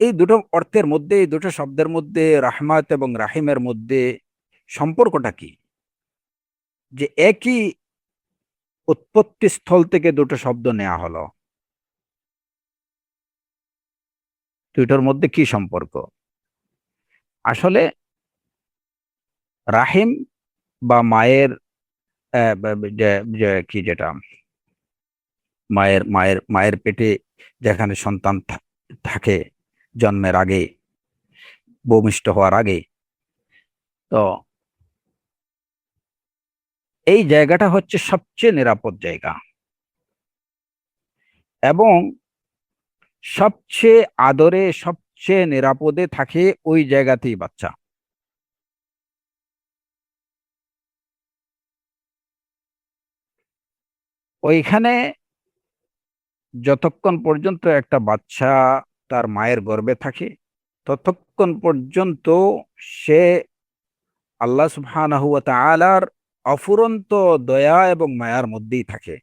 এই দুটো অর্থের মধ্যে, এই দুটো শব্দের মধ্যে, রাহমাত এবং রাহিমের মধ্যে সম্পর্কটা কি? যে একই উৎপত্তি স্থল থেকে দুটো শব্দ নেওয়া হলো, দুটোর মধ্যে কি সম্পর্ক? আসলে রাহিম বা মায়ের কি যেটা মায়ের মায়ের মায়ের পেটে যেখানে সন্তান থাকে জন্মের আগে, ভূমিষ্ঠ হওয়ার আগে, তো এই জায়গাটা হচ্ছে সবচেয়ে নিরাপদ জায়গা এবং সবচেয়ে আদরে, সবচেয়ে নিরাপদে থাকে ওই জায়গাতেই বাচ্চা। ওইখানে যতক্ষণ পর্যন্ত একটা বাচ্চা তার মায়ের গর্ভে থাকে ততক্ষণ পর্যন্ত সে আল্লাহ সুবহানাহু ওয়া তাআলার অফুরন্ত দয়া এবং মায়ার মধ্যেই থাকে।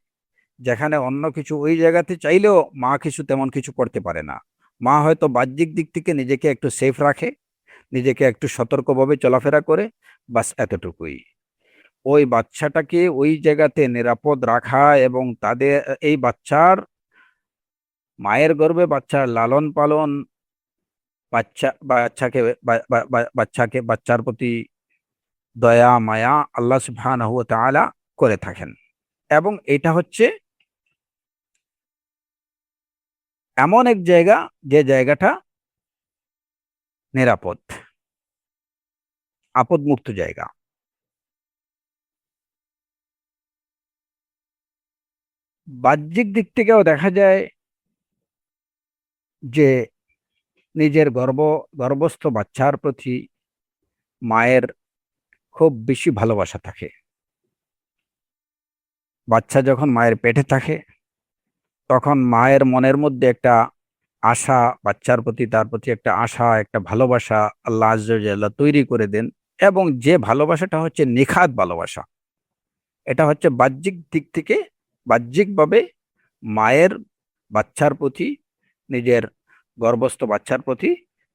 যেখানে অন্য কিছু ওই জায়গাতে চাইলেও মা কিছু তেমন কিছু করতে পারে না। মা হয়তো বাহ্যিক দিক থেকে নিজেকে একটু সেফ রাখে, নিজেকে একটু সতর্কভাবে চলাফেরা করে, বাস এতটুকুই। ওই বাচ্চাটাকে ওই জায়গাতে নিরাপদ রাখা এবং তাদের এই মায়ের গর্ভে বাচ্চার লালন পালন, বাচ্চার প্রতি দয়া মায়া আল্লাহ সুবহানাহু ওয়া তাআলা করে থাকেন। এবং এটা হচ্ছে এমন এক জায়গা যে জায়গাটা নিরাপদ, আপদমুক্ত জায়গা। বাহ্যিক দিক থেকেও দেখা যায় যে নিজের গর্ভস্থ বাচ্চার প্রতি মায়ের খুব বেশি ভালোবাসা থাকে। বাচ্চা যখন মায়ের পেটে থাকে তখন মায়ের মনের মধ্যে একটা আশা, বাচ্চার প্রতি তার প্রতি একটা আশা, একটা ভালোবাসা আল্লাহ আজ্জা ওয়া জাল্লা তৈরি করে দেন। এবং যে ভালোবাসাটা হচ্ছে নিখাত ভালোবাসা, এটা হচ্ছে বাহ্যিক দিক থেকে, বাহ্যিকভাবে মায়ের বাচ্চার প্রতি, নিজের গর্ভস্থ বাচ্চার প্রতি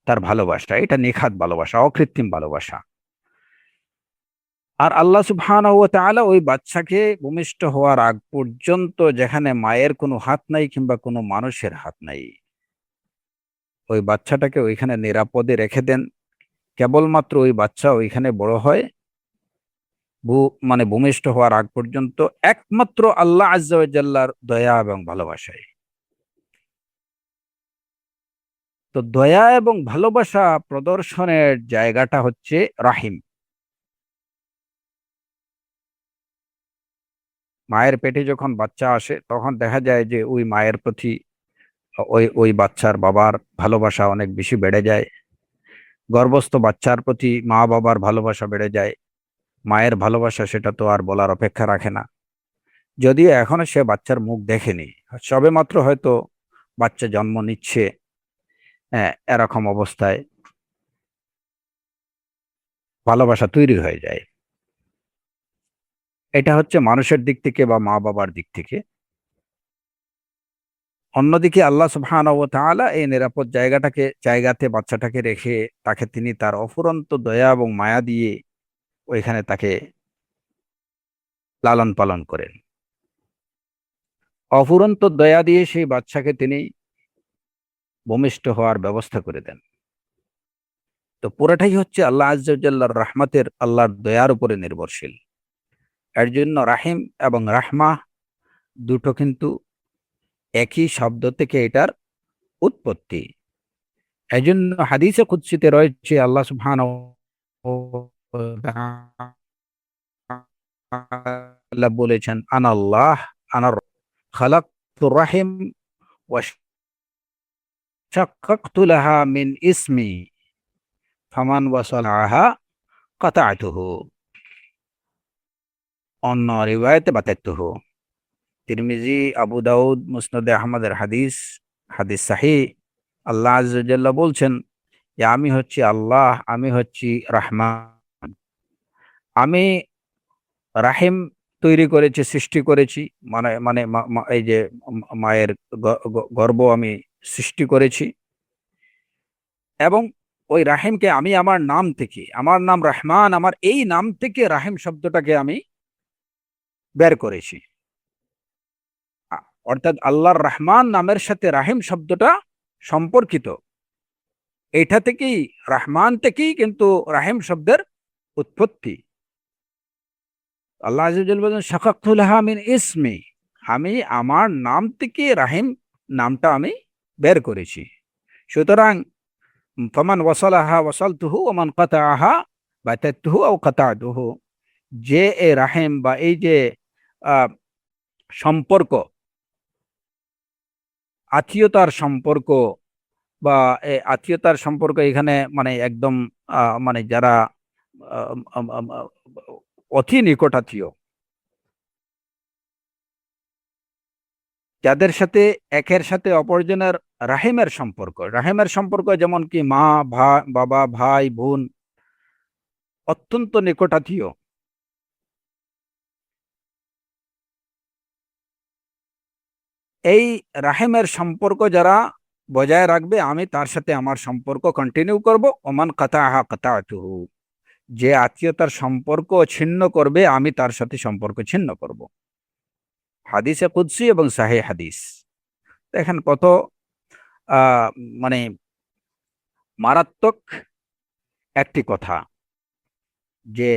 তার ভালোবাসা, এটা নিখাত ভালোবাসা, অকৃত্রিম ভালোবাসা। আর আল্লাহ সুবহানাহু ওয়া তাআলা ওই বাচ্চাকে ভূমিষ্ঠ হওয়ার আগ পর্যন্ত যেখানে মায়ের কোনো হাত নাই কিংবা কোনো মানুষের হাত নাই, ওই বাচ্চাটাকে ওইখানে নিরাপদে রেখে দেন। কেবলমাত্র ওই বাচ্চা ওইখানে বড় হয়, মানে ভূমিষ্ঠ হওয়ার আগ পর্যন্ত একমাত্র আল্লাহ আজ্জা ওয়া জাল্লার দয়া এবং ভালোবাসায়। তো দয়া এবং ভালোবাসা প্রদর্শনের জায়গাটা হচ্ছে রাহিম। মায়ের পেটে যখন বাচ্চা আসে তখন দেখা যায় যে ওই মায়ের প্রতি ওই ওই বাচ্চার বাবার ভালোবাসা অনেক বেশি বেড়ে যায়। গর্ভস্থ বাচ্চার প্রতি মা বাবার ভালোবাসা বেড়ে যায়। মায়ের ভালোবাসা সেটা তো আর বলার অপেক্ষা রাখে না। যদিও এখনো সে বাচ্চার মুখ দেখেনি, সবেমাত্র হয়তো বাচ্চা জন্ম নিচ্ছে, হ্যাঁ, এরকম অবস্থায় ভালোবাসা তৈরি হয়ে যায়। এটা হচ্ছে মানুষের দিক থেকে বা মা বাবার দিক থেকে। অন্যদিকে আল্লাহ সুবহানাহু ওয়া তাআলা এই নিরাপদ জায়গাতে বাচ্চাটাকে রেখে তাকে তিনি তার অফুরন্ত দয়া এবং মায়া দিয়ে ওইখানে তাকে লালন পালন করেন। অফুরন্ত দয়া দিয়ে সেই বাচ্চাকে তিনি ভূমিষ্ঠ হওয়ার ব্যবস্থা করে দেন। তো পুরোটাই হচ্ছে আল্লাহ আজ্জা ওয়া জাল্লার রহমতের, আল্লাহর দয়ার উপরে নির্ভরশীল। এর জন্য রাহিম এবং রাহমা দুটো কিন্তু একই শব্দ থেকে এটার উৎপত্তি। এজন্য হাদিসে কুদসিতে রয়েছে আল্লাহ সুবহানাহু ওয়া তাআলা বলেছেন, আনাল্লাহ আনার খালাকতুর রাহিম ওয়া শাক্কাকতু লাহা মিন ইসমি ফামান ওয়াসালাহা কাতা'তুহু। অন্য রিওয়ায়াতে বাতাইতুহু। তিরমিজি, আবু দাউদ, মুসনাদে আহমদের হাদিস, হাদিস সহিহ। আল্লাহ আযজা ওয়া জাল্লা বলছেন যে আমি হচ্ছি আল্লাহ, আমি হচ্ছি রাহমান। আমি রাহিম তৈরি করেছি, সৃষ্টি করেছি। মানে মানে এই যে মায়ের গর্ভ আমি সৃষ্টি করেছি, এবং ওই রাহিমকে আমি আমার নাম থেকে, আমার নাম রহমান, আমার এই নাম থেকে রাহিম শব্দটাকে আমি বের করেছি। অর্থাৎ আল্লাহর রহমান নামের সাথে রাহিম শব্দটা সম্পর্কিত। এটা থেকেই, রহমান থেকেই কিন্তু রাহিম শব্দের উৎপত্তি। আল্লাহ আযজা ওয়া জাল্লা বলেন, শাকাকতু লাহা মিন ইসমি, আমি আমার নাম থেকে রাহিম নামটা আমি বের করেছি। সুতরাং ফামান ওয়াসালাহা ওয়াসালতুহু ওয়া মান কাতাআহা বাতাতুহু আও কাতাতুহু। যে এই রাহিম বা এই যে আহ, সম্পর্ক, আত্মীয়তার সম্পর্ক, বা আত্মীয়তার সম্পর্ক এখানে মানে একদম মানে যারা আম, আম, আম, অতি নিকটাত্মীয়, যাদের সাথে একের সাথে অপরজনের রাহিমের সম্পর্ক, রাহিমের সম্পর্ক যেমন কি মা, বাবা, ভাই, বোন, অত্যন্ত নিকটাত্মীয়, এই রাহিমের সম্পর্ক যারা বজায় রাখবে, আমি তার সাথে আমার সম্পর্ক কন্টিনিউ করব। ওমান কাতাহা কাতাতুহু, যে আত্মীয়তার সম্পর্ক ছিন্ন করবে, আমি তার সাথে সম্পর্ক ছিন্ন করব। হাদিসে কুদসি এবং সাহিহ হাদিস। দেখেন কত আহ মানে মারাত্মক একটি কথা, যে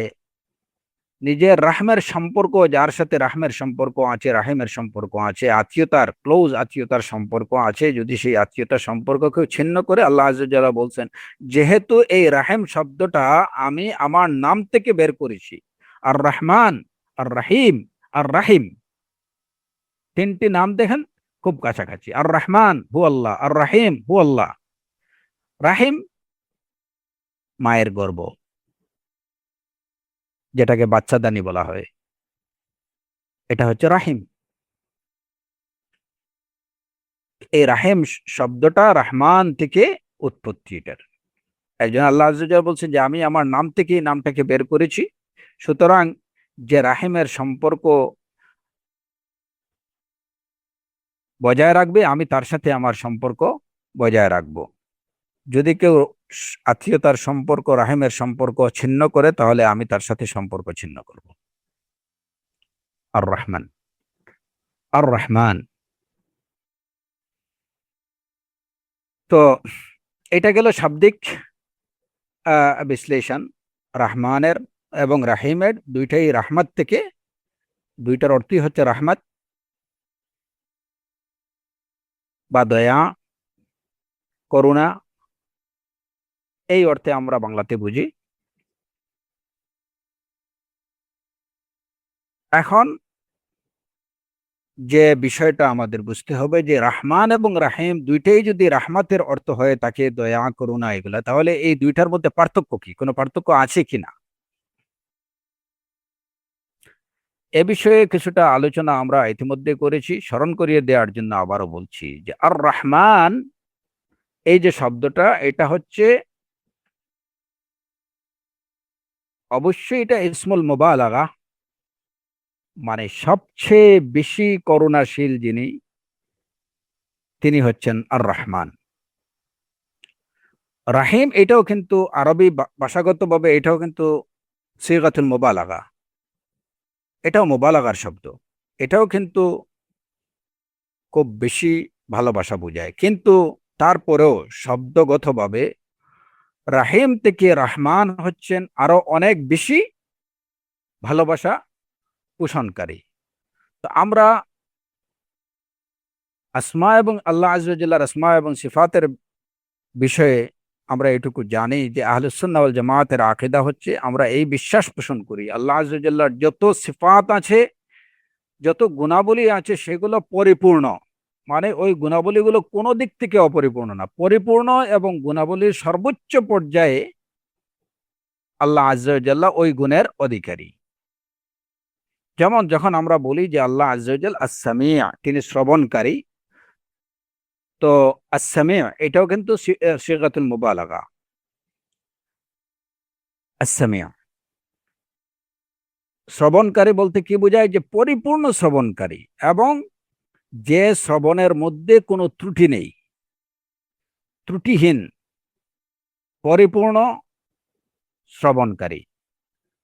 নিজের রাহমের সম্পর্ক, যার সাথে রাহমের সম্পর্ক আছে, রাহিমের সম্পর্ক আছে, আত্মীয়তার, ক্লোজ আত্মীয়তার সম্পর্ক আছে, যদি সেই আত্মীয়তার সম্পর্ককে ছিন্ন করে, আল্লাহ আযজা ওয়া জাল্লা বলছেন, যেহেতু এই রাহিম শব্দটা আমি আমার নাম থেকে বের করেছি, আর রহমান, আর রাহিম, আর রাহিম, তিনটি নাম দেখেন খুব কাছাকাছি। আর রহমান হু আল্লাহ, আর রাহিম হু আল্লাহ। রাহিম মায়ের গর্ভ, যেটাকে বাচ্চাদানি বলা হয়, এটা হচ্ছে রাহিম। এই রাহিম শব্দটা রহমান থেকে উৎপত্তি এটার। একজন আল্লাহ আযজা ওয়া জাল্লা বলছেন যে আমি আমার নাম থেকে এই নামটাকে বের করেছি। সুতরাং যে রাহিমের সম্পর্ক বজায় রাখবে, আমি তার সাথে আমার সম্পর্ক বজায় রাখবো। যদি কেউ আত্মীয়তার সম্পর্ক, রাহিমের সম্পর্ক ছিন্ন করে, তাহলে আমি তার সাথে সম্পর্ক ছিন্ন করব। আর রহমান, আর রহমান। তো এটা গেল শাব্দিক বিশ্লেষণ। রহমানের এবং রাহিমের দুইটাই রাহমাত থেকে, দুইটার অর্থই হচ্ছে রাহমাত বা দয়া, করুণা, এই অর্থে আমরা বাংলাতে বুঝি। এখন যে বিষয়টা আমাদের বুঝতে হবে, যে রাহমান এবং রাহিম দুইটাই যদি রাহমাতের অর্থ হয়ে থাকে, দয়া, করুণা, এগুলা, তাহলে এই দুইটার মধ্যে পার্থক্য কি, কোনো পার্থক্য আছে কিনা, এ বিষয়ে কিছুটা আলোচনা আমরা ইতিমধ্যে করেছি। স্মরণ করিয়ে দেওয়ার জন্য আবারও বলছি যে আর রহমান, এই যে শব্দটা, এটা হচ্ছে অবশ্যই এটা ইসমুল মুবালাগা, মানে সবচেয়ে বেশি করুণাশীল যিনি, তিনি হচ্ছেন আর রহমান। রাহিম এটাও কিন্তু আরবি ভাষাগতভাবে এটাও কিন্তু সিগাতুল মুবালাগা, এটাও মুবালাগার শব্দ। এটাও কিন্তু খুব বেশি ভালোবাসা বোঝায়, কিন্তু তারপরেও শব্দগতভাবে রাহিম থেকে রহমান হচ্ছেন আরো অনেক বেশি ভালোবাসা পোষণকারী। তো আমরা আসমা এবং আল্লাহ আয্যা ওয়া জাল্লার আসমা এবং সিফাতের বিষয়ে আমরা এটুকু জানি যে আহলুস সুন্নাহ ওয়াল জামাতের আকীদা হচ্ছে আমরা এই বিশ্বাস পোষণ করি আল্লাহ আয্যা ওয়া জাল্লার যত সিফাত আছে, যত গুণাবলী আছে সেগুলো পরিপূর্ণ। মানে ওই গুণাবলীগুলো কোনো দিক থেকে অপরিপূর্ণ না, পরিপূর্ণ এবং গুণাবলীর সর্বোচ্চ পর্যায়ে আল্লাহ আয্যা ওয়া জাল্লা ওই গুণের অধিকারী। যেমন যখন আমরা বলি যে আল্লাহ আয্যা ওয়া জাল আস-সামি', তিনি শ্রবণকারী, তো আস-সামি' এটাও কিন্তু সিগাতুল মুবালাগা। আস-সামি' শ্রবণকারী বলতে কি বোঝায়? যে পরিপূর্ণ শ্রবণকারী এবং যে শ্রবণের মধ্যে কোনো ত্রুটি নেই, ত্রুটিহীন, পরিপূর্ণ শ্রবণকারী।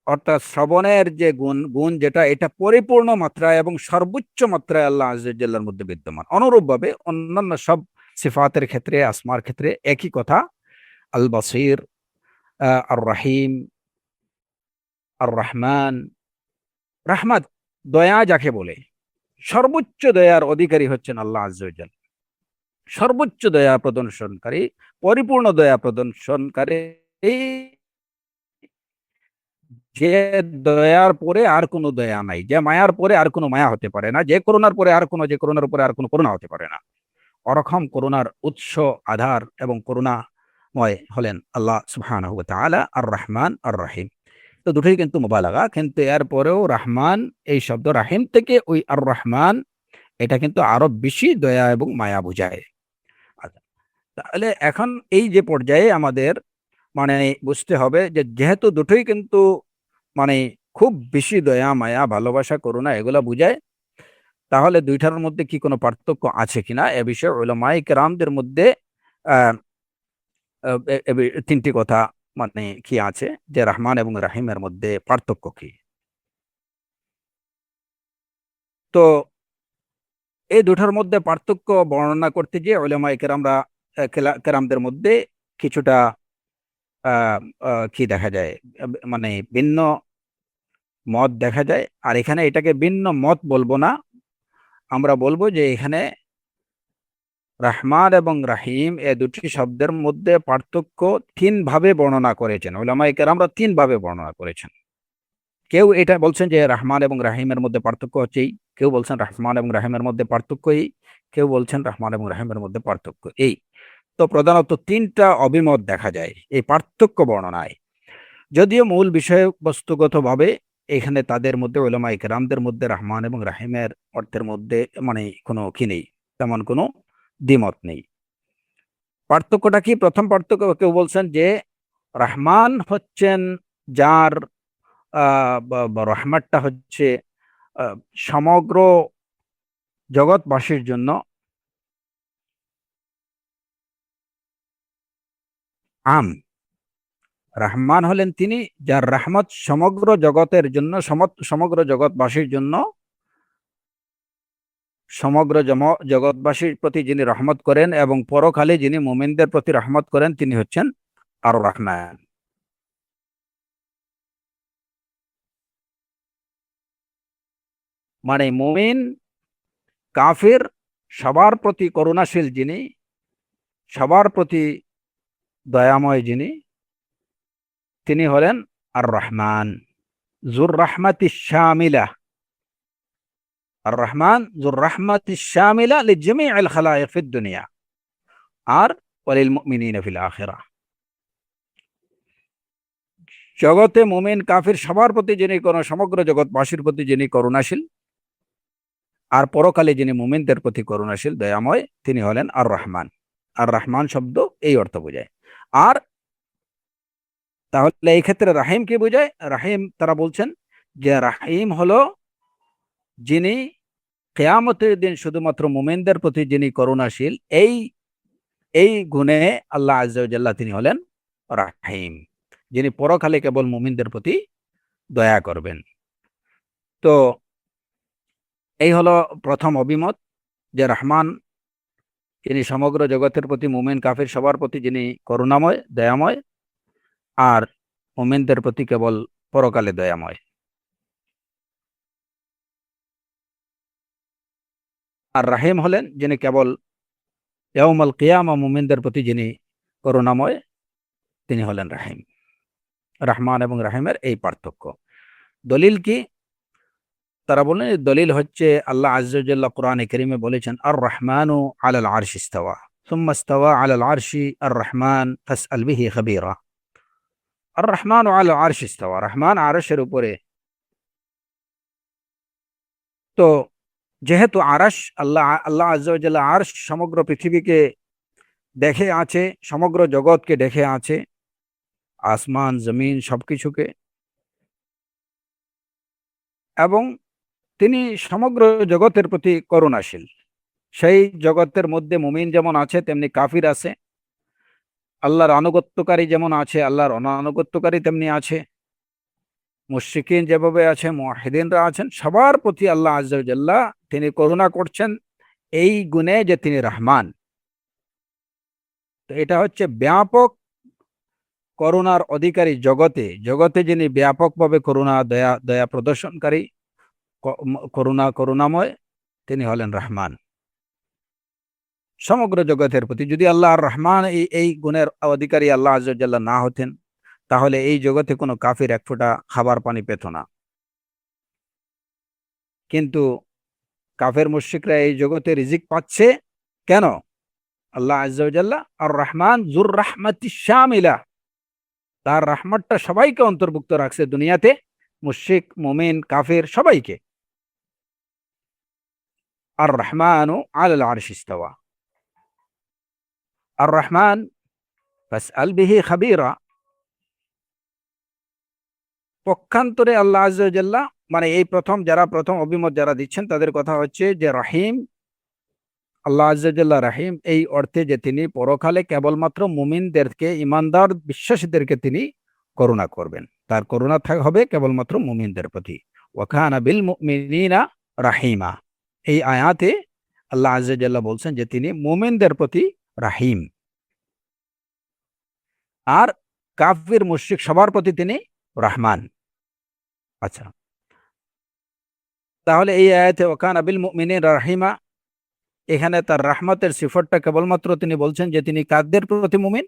অর্থাৎ শ্রবণের যে গুণ যেটা, এটা পরিপূর্ণ মাত্রায় এবং সর্বোচ্চ মাত্রায় আল্লাহ আয্যা ওয়া জাল্লার মধ্যে বিদ্যমান। অনুরূপভাবে অন্যান্য সব সিফাতের ক্ষেত্রে, আসমার ক্ষেত্রে একই কথা। আল বাসির, আর রাহিম, আর রহমান, রাহমাত, দয়া যাকে বলে, সর্বোচ্চ দয়ার অধিকারী হচ্ছেন আল্লাহ আয্যা ওয়া জাল। সর্বোচ্চ দয়া প্রদর্শনকারী, পরিপূর্ণ দয়া প্রদর্শনকারী, যে দয়ার পরে আর কোনো দয়া নাই, যে মায়ার পরে আর কোনো মায়া হতে পারে না, যে করুণার পরে আর কোনো, যে করুণার পরে আর কোনো করুণা হতে পারে না। ওরকম করুণার উৎস, আধার এবং করুণাময় হলেন আল্লাহ সুবহানাহু ওয়া তাআলা আর রহমান আর রহিম। তো দুটোই কিন্তু মুবালাগা, কিন্তু এরপরেও রহমান এই শব্দ রাহিম থেকে ওই আর রহমান, এটা কিন্তু আরো বেশি দয়া এবং মায়া বোঝায়। আচ্ছা, তাহলে এখন এই যে পর্যায়ে আমাদের মানে বুঝতে হবে যে যেহেতু দুটোই কিন্তু মানে খুব বেশি দয়া, মায়া, ভালোবাসা, করুণা এগুলা বুঝায়, তাহলে দুইটার মধ্যে কি কোনো পার্থক্য আছে কিনা এ বিষয়ে উলামায়ে কেরামদের মধ্যে আহ, আহ, তিনটি কথা মানে কি আছে যে রহমান এবং রাহিমের মধ্যে পার্থক্য কি। তো এই দুটার মধ্যে পার্থক্য বর্ণনা করতে গিয়ে উলামায়ে কেরামরা কেরামদের মধ্যে কিছুটা কি দেখা যায়, মানে ভিন্ন মত দেখা যায়। আর এখানে এটাকে ভিন্ন মত বলবো না, আমরা বলবো যে এখানে রহমান এবং রাহিম এ দুটি শব্দের মধ্যে পার্থক্য তিন ভাবে বর্ণনা করেছেন উলামায়ে কেরামরা, তিন ভাবে বর্ণনা করেছেন। কেউ এটা বলছেন যে রহমান এবং রাহিমের মধ্যে পার্থক্য হচ্ছে এই, কেউ বলছেন রহমান এবং রাহিমের মধ্যে পার্থক্য এই, কেউ বলছেন রহমান এবং রাহিমের মধ্যে পার্থক্য এই। তো প্রধানত তিনটা অভিমত দেখা যায় এই পার্থক্য বর্ণনায়। যদিও মূল বিষয়বস্তুগতভাবে এখানে তাদের মধ্যে উলামায়ে কেরামদের মধ্যে রহমান এবং রাহিমের অর্থের মধ্যে মানে কোনো কি নেই, তেমন কোনো দ্বিমত নেই। পার্থক্যটা কি? প্রথম পার্থক্য, কেউ বলছেন যে রহমান হচ্ছেন যার রহমতটা হচ্ছে আহ, সমগ্র জগৎবাসীর জন্য আম। রহমান হলেন তিনি যার রহমত সমগ্র জগতের জন্য, সমগ্র জগৎবাসীর জন্য, সমগ্র জগৎবাসীর প্রতি যিনি রহমত করেন এবং পরকালে যিনি মুমিনদের প্রতি রহমত করেন, তিনি হচ্ছেন আর রহমান। মানে মুমিন, কাফির, সবার প্রতি করুণাশীল যিনি, সবার প্রতি দয়াময় যিনি, তিনি হলেন আর রহমান, জুর রাহমাতিশ শামিলা। আর রহমান জুর রাহমাতিশ শামিলা লিজামিউল খালায়েক ফিদ দুনিয়া আর ওয়ালিল মুমিনিনা ফিল আখিরাহ। জগতে মুমিন কাফির সবার প্রতি যিনি সমগ্র জগৎবাসীর প্রতি যিনি করুণাশীল, আর পরকালে যিনি মুমিনদের প্রতি করুণাশীল, দয়াময়, তিনি হলেন আর রহমান। আর রহমান শব্দ এই অর্থ বোঝায়। আর তাহলে এই ক্ষেত্রে রাহিম কি বোঝায়? রাহিম তারা বলছেন যে রাহিম হলো যিনি কিয়ামতের দিন শুধুমাত্র মুমিনদের প্রতি যিনি করুণাশীল, এই এই গুণে আল্লাহ আয্যা ওয়া জাল্লা তিনি হলেন রাহিম, যিনি পরকালে কেবল মুমিনদের প্রতি দয়া করবেন। তো এই হলো প্রথম অভিমত, যে রহমান যিনি সমগ্র জগতের প্রতি, মুমিন কাফির সবার প্রতি যিনি করুণাময়, দয়াময়, আর মুমিনদের প্রতি কেবল পরকালে দয়াময়। আর রাহিম হলেন যিনি কেবল ইয়াউমাল কিয়ামা মুমিনদের প্রতি যিনি করুণাময়, তিনি হলেন রাহিম। রহমান এবং রাহিমের এই পার্থক্য। দলিল কি? তারা বলেন দলিল হচ্ছে আল্লাহ আযজা ওয়া জাল্লা কোরআনে কারীমে বলেছেন, আর রহমানু আলাল আরশি ইস্তাওয়া সুম্মা ইস্তাওয়া আলাল আরশি আর রহমান ফাসআল বিহি খাবীরা। আর রহমানু আলাল আরশি ইস্তাওয়া, রহমান আরশের উপরে। তো যেহেতু আরশ, আল্লাহ আযজা ওয়া জাল্লা আরশ সমগ্র পৃথিবীকে দেখে আছে, সমগ্র জগৎকে দেখে আছে, আসমান জমিন সবকিছুকে, এবং তিনি সমগ্র জগতের প্রতি করুণাশীল। সেই জগতের মধ্যে মুমিন যেমন আছে তেমনি কাফির আছে, আল্লাহর আনুগত্যকারী যেমন আছে আল্লাহর অনানুগত্যকারী তেমনি আছে, মুশরিকিন যেভাবে আছে মুওয়াহিদিনরা আছেন, সবার প্রতি আল্লাহ আযজা ওয়া জাল্লা তিনি করুণা করছেন এই গুণে যে তিনি রহমান। তো এটা হচ্ছে ব্যাপক করুণার অধিকারী, জগতে জগতে যিনি ব্যাপকভাবে করুণা দয়া দয়া প্রদর্শনকারী, করুণাময়, তিনি হলেন রহমান সমগ্র জগতের প্রতি। যদি আল্লাহ আর রহমান এই গুণের অধিকারী আল্লাহ আযজা ওয়া জাল্লা না হতেন, তাহলে এই জগতে কোনো কাফির এক ফোঁটা খাবার পানি পেত না। কিন্তু কাফের মুশরিকরা এই জগতে রিজিক পাচ্ছে কেন? আল্লাহ আযজা ওয়া জাল্লা আর রহমান যুর রাহমাতিশ শামিলা, তার রহমতটা সবাইকে অন্তর্ভুক্ত রাখছে দুনিয়াতে, মুশরিক মুমিন কাফির সবাইকে। আর রহমানু আলাল আরশি ইস্তাওয়া, আর রহমান ফাসআল বিহি খাবীরা। পক্ষান্তরে আল্লাহ আযজা ওয়া জাল্লা, মানে এই প্রথম অভিমত যারা দিচ্ছেন তাদের কথা হচ্ছে যে রাহিম, আল্লাহ আযজা ওয়া জাল্লা রাহিম এই অর্থে যে তিনি পরকালে কেবলমাত্র মুমিনদেরকে, ইমানদার বিশ্বাসীদেরকে তিনি করুণা করবেন, তার করুণা হবে কেবলমাত্র মুমিনদের প্রতি। ওয়া কানা বিল মুমিনিনা রাহিমা, এই আয়াতে আল্লাহ আযজা ওয়া জাল্লা বলছেন যে তিনি মুমিনদের প্রতি রাহিম, আর কাফির মুশরিক সবার প্রতি তিনি রহমান। আচ্ছা, তাহলে এই আয়াতে ওয়া কানা বিল মুমিনিনা রাহিমা, এখানে তার রাহমতের সিফতটা কেবলমাত্র তিনি বলছেন যে তিনি কাদের প্রতি মুমিন,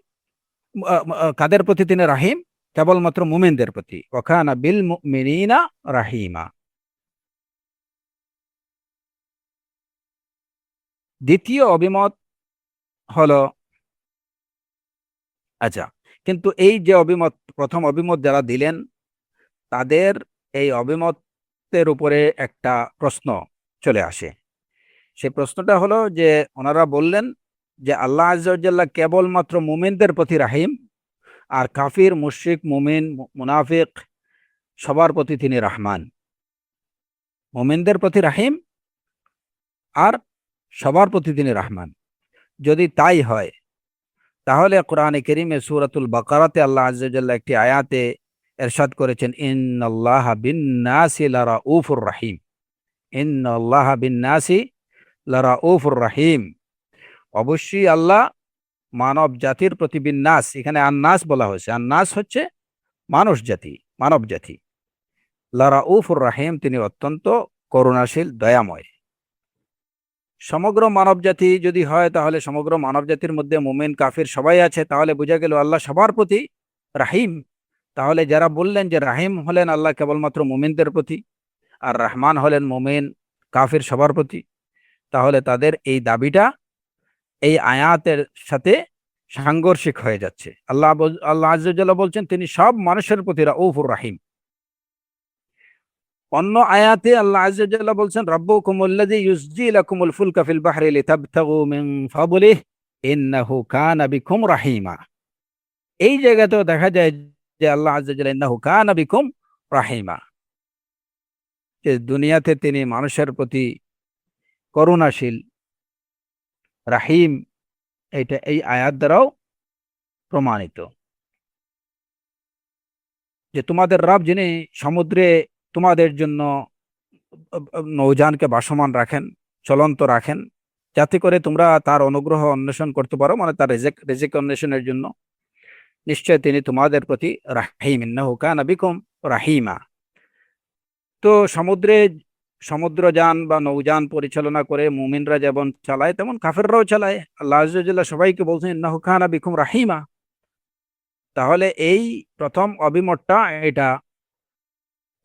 কাদের প্রতি তিনি রাহিম? কেবলমাত্র মুমিনদের প্রতি। ওয়া কানা বিল মুমিনিনা রাহিমা। দ্বিতীয় অভিমত হলো, আচ্ছা, কিন্তু এই যে অভিমত, প্রথম অভিমত যারা দিলেন, তাদের এই অভিমতের উপরে একটা প্রশ্ন চলে আসে। সেই প্রশ্নটা হলো যে ওনারা বললেন যে আল্লাহ আযজা ওয়া জাল্লা কেবলমাত্র মুমিনদের প্রতি রাহিম, আর কাফির মুশরিক মুমিন মুনাফিক সবার প্রতি তিনি রহমান। মুমিনদের প্রতি রাহিম আর সবার প্রতি তিনি রহমান। যদি তাই হয়, তাহলে কোরআনে কারীমে সূরাতুল বাকারাতে আল্লাহ আযজা ওয়া জাল্লা একটি আয়াতে ইরশাদ করেছেন, ইন্নাল্লাহা বিন-নাসি লারাউফুর রাহিম। ইন্নাল্লাহা বিন-নাসি লারাউফুর রাহিম, অবশ্যই আল্লাহ মানব জাতির প্রতি, বিন্নাস এখানে আন্নাস বলা হয়েছে, আন্নাস হচ্ছে মানুষ জাতি, মানব জাতি। লারাউফুর রাহিম, তিনি অত্যন্ত করুণাশীল দয়াময়। সমগ্র মানব জাতি যদি হয়, তাহলে সমগ্র মানব জাতির মধ্যে মুমিন কাফির সবাই আছে, তাহলে বোঝা গেল আল্লাহ সবার প্রতি রাহিম। তাহলে যারা বললেন যে রাহিম হলেন আল্লাহ কেবলমাত্র মুমিনদের প্রতি, আর রহমান হলেন মুমিন কাফির সবার প্রতি, তাহলে তাদের এই দাবিটা এই আয়াতের সাথে সাংঘর্ষিক হয়ে যাচ্ছে। আল্লাহ আযজা ওয়া জাল্লা বলছেন তিনি সব মানুষের প্রতি রাউফুর রাহিম। অন্য আয়াতে আল্লাহ আযজা ওয়া জাল্লা বলছেন, রাব্বুকুমুল্লাযী ইউসজি লাকুমুল ফুলকা ফিল বাহরি লিতাবতাগু মিন ফাদলিহি ইন্নাহু কানা বিকুম রাহিমা। এই জায়গাতেও দেখা যায় যে আল্লাহ আযজা ওয়া জাল্লা ইন্নাহু কানা বিকুম রাহিমা, যে দুনিয়াতে তিনি মানুষের প্রতি করুণাশীল রাহিম, এটা এই আয়াত দ্বারাও প্রমাণিত। যে তোমাদের রব যিনি সমুদ্রে তোমাদের জন্য নৌযানকে ভাসমান রাখেন, চলন্ত রাখেন, যাতে করে তোমরা তার অনুগ্রহ অন্বেষণ করতে পারো, মানে তার রিজিক অন্বেষণের জন্য। নিশ্চয় তিনি তোমাদের প্রতি রাহিম, ইন্নাহু কানা বিকুম রাহিমা। তো সমুদ্রে সমুদ্রযান বা নৌযান পরিচালনা করে মুমিনরা যেমন চালায় তেমন কাফেররাও চালায়। আল্লাহ আযজা ওয়া জাল্লা সবাইকে বলছেন ইন্নাহু কানা বিকুম রাহিমা। তাহলে এই প্রথম অভিমতটা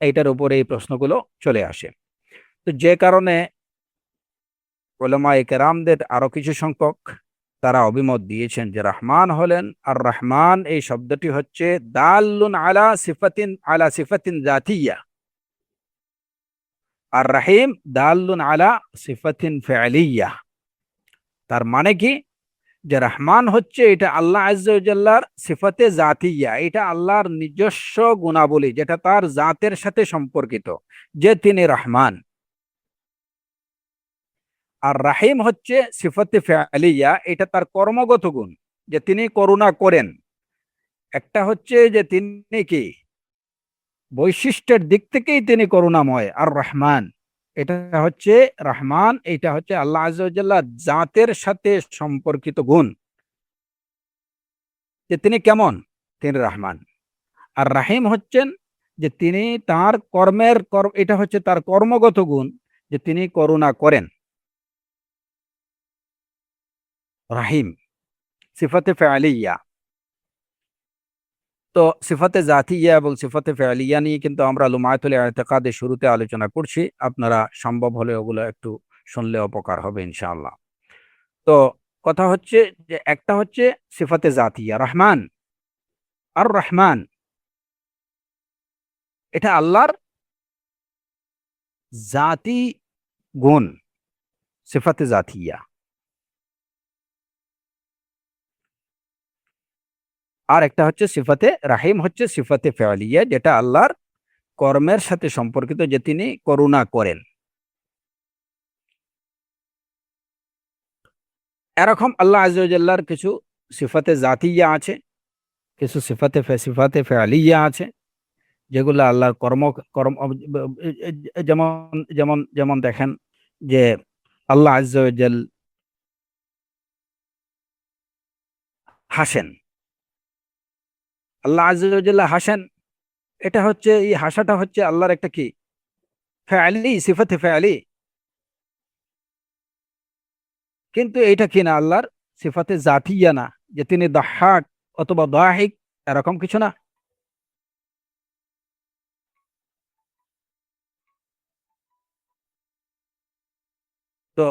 এইটার উপরে এই প্রশ্নগুলো চলে আসে। তো যে কারণে উলামায়ে কেরামদের আরো কিছু সংখ্যক তারা অভিমত দিয়েছেন যে রহমান হলেন, আর রহমান এই শব্দটি হচ্ছে দাল্লুন আলা সিফাতিন জাতিয়া, আর রাহিম দাল্লুন আলা সিফাতিন ফি'লিয়া। তার মানে কি, যে রহমান হচ্ছে এটা আল্লাহ আযজা ওয়া জাল্লার সিফাতে জাতিয়া, এটা আল্লাহর নিজস্ব গুণাবলী যেটা তার জাতের সাথে সম্পর্কিত, যে তিনি রহমান। আর রাহিম হচ্ছে সিফাতে ফি'লিয়া, এটা তার কর্মগত গুণ, যে তিনি করুণা করেন। একটা হচ্ছে যে তিনি কি বৈশিষ্ট্যের দিক থেকেই তিনি করুণাময় আর রহমান, এটা হচ্ছে রহমান, এটা হচ্ছে আল্লাহ আযজা ওয়া জাল্লার জাতের সাথে সম্পর্কিত গুণ, যে তিনি কেমন, তিনি রহমান। আর রাহিম হচ্ছেন যে তিনি তার এটা হচ্ছে তার কর্মগত গুণ, যে তিনি করুণা করেন। রাহিম সিফাতে ফেআলিয়া। তো সিফাতে জাতিয়া এবং সিফাতে ফেআলিয়া নিয়ে কিন্তু আমরা লুমায়াতুল ইতিকাদের শুরুতে আলোচনা করছি। আপনারা সম্ভব হলে ওগুলো একটু শুনলে উপকার হবে ইনশাআল্লাহ। তো কথা হচ্ছে যে একটা হচ্ছে সিফাতে জাতিয়া রহমান, আর রহমান এটা আল্লাহর জাতি গুণ, সিফাতে জাতিয়া। আর একটা হচ্ছে সিফাতে রাহিম, হচ্ছে সিফাতে ফেয়ালিয়া, যেটা আল্লাহর কর্মের সাথে সম্পর্কিত, যে তিনি করুণা করেন। এরকম আল্লাহ আযজা ওয়া জাল্লার কিছু সিফাতে জাতিয়া আছে, কিছু সিফাতে ফেয়ালিয়া আছে, যেগুলো আল্লাহর কর্ম কর্ম যেমন যেমন যেমন দেখেন যে আল্লাহ আযজা ওয়া জাল হাসেন। আল্লাহ আযজা ওয়া জাল্লা হাসেন, এটা হচ্ছে এই হাসাটা হচ্ছে আল্লাহর একটা কি ফেয়ালি, সিফাতে ফেয়ালি। কিন্তু এইটা কিনা আল্লাহর সিফাতে জাতিয়া না, যে তিনি দাহাক অথবা দাহিক, এরকম কিছু না। তো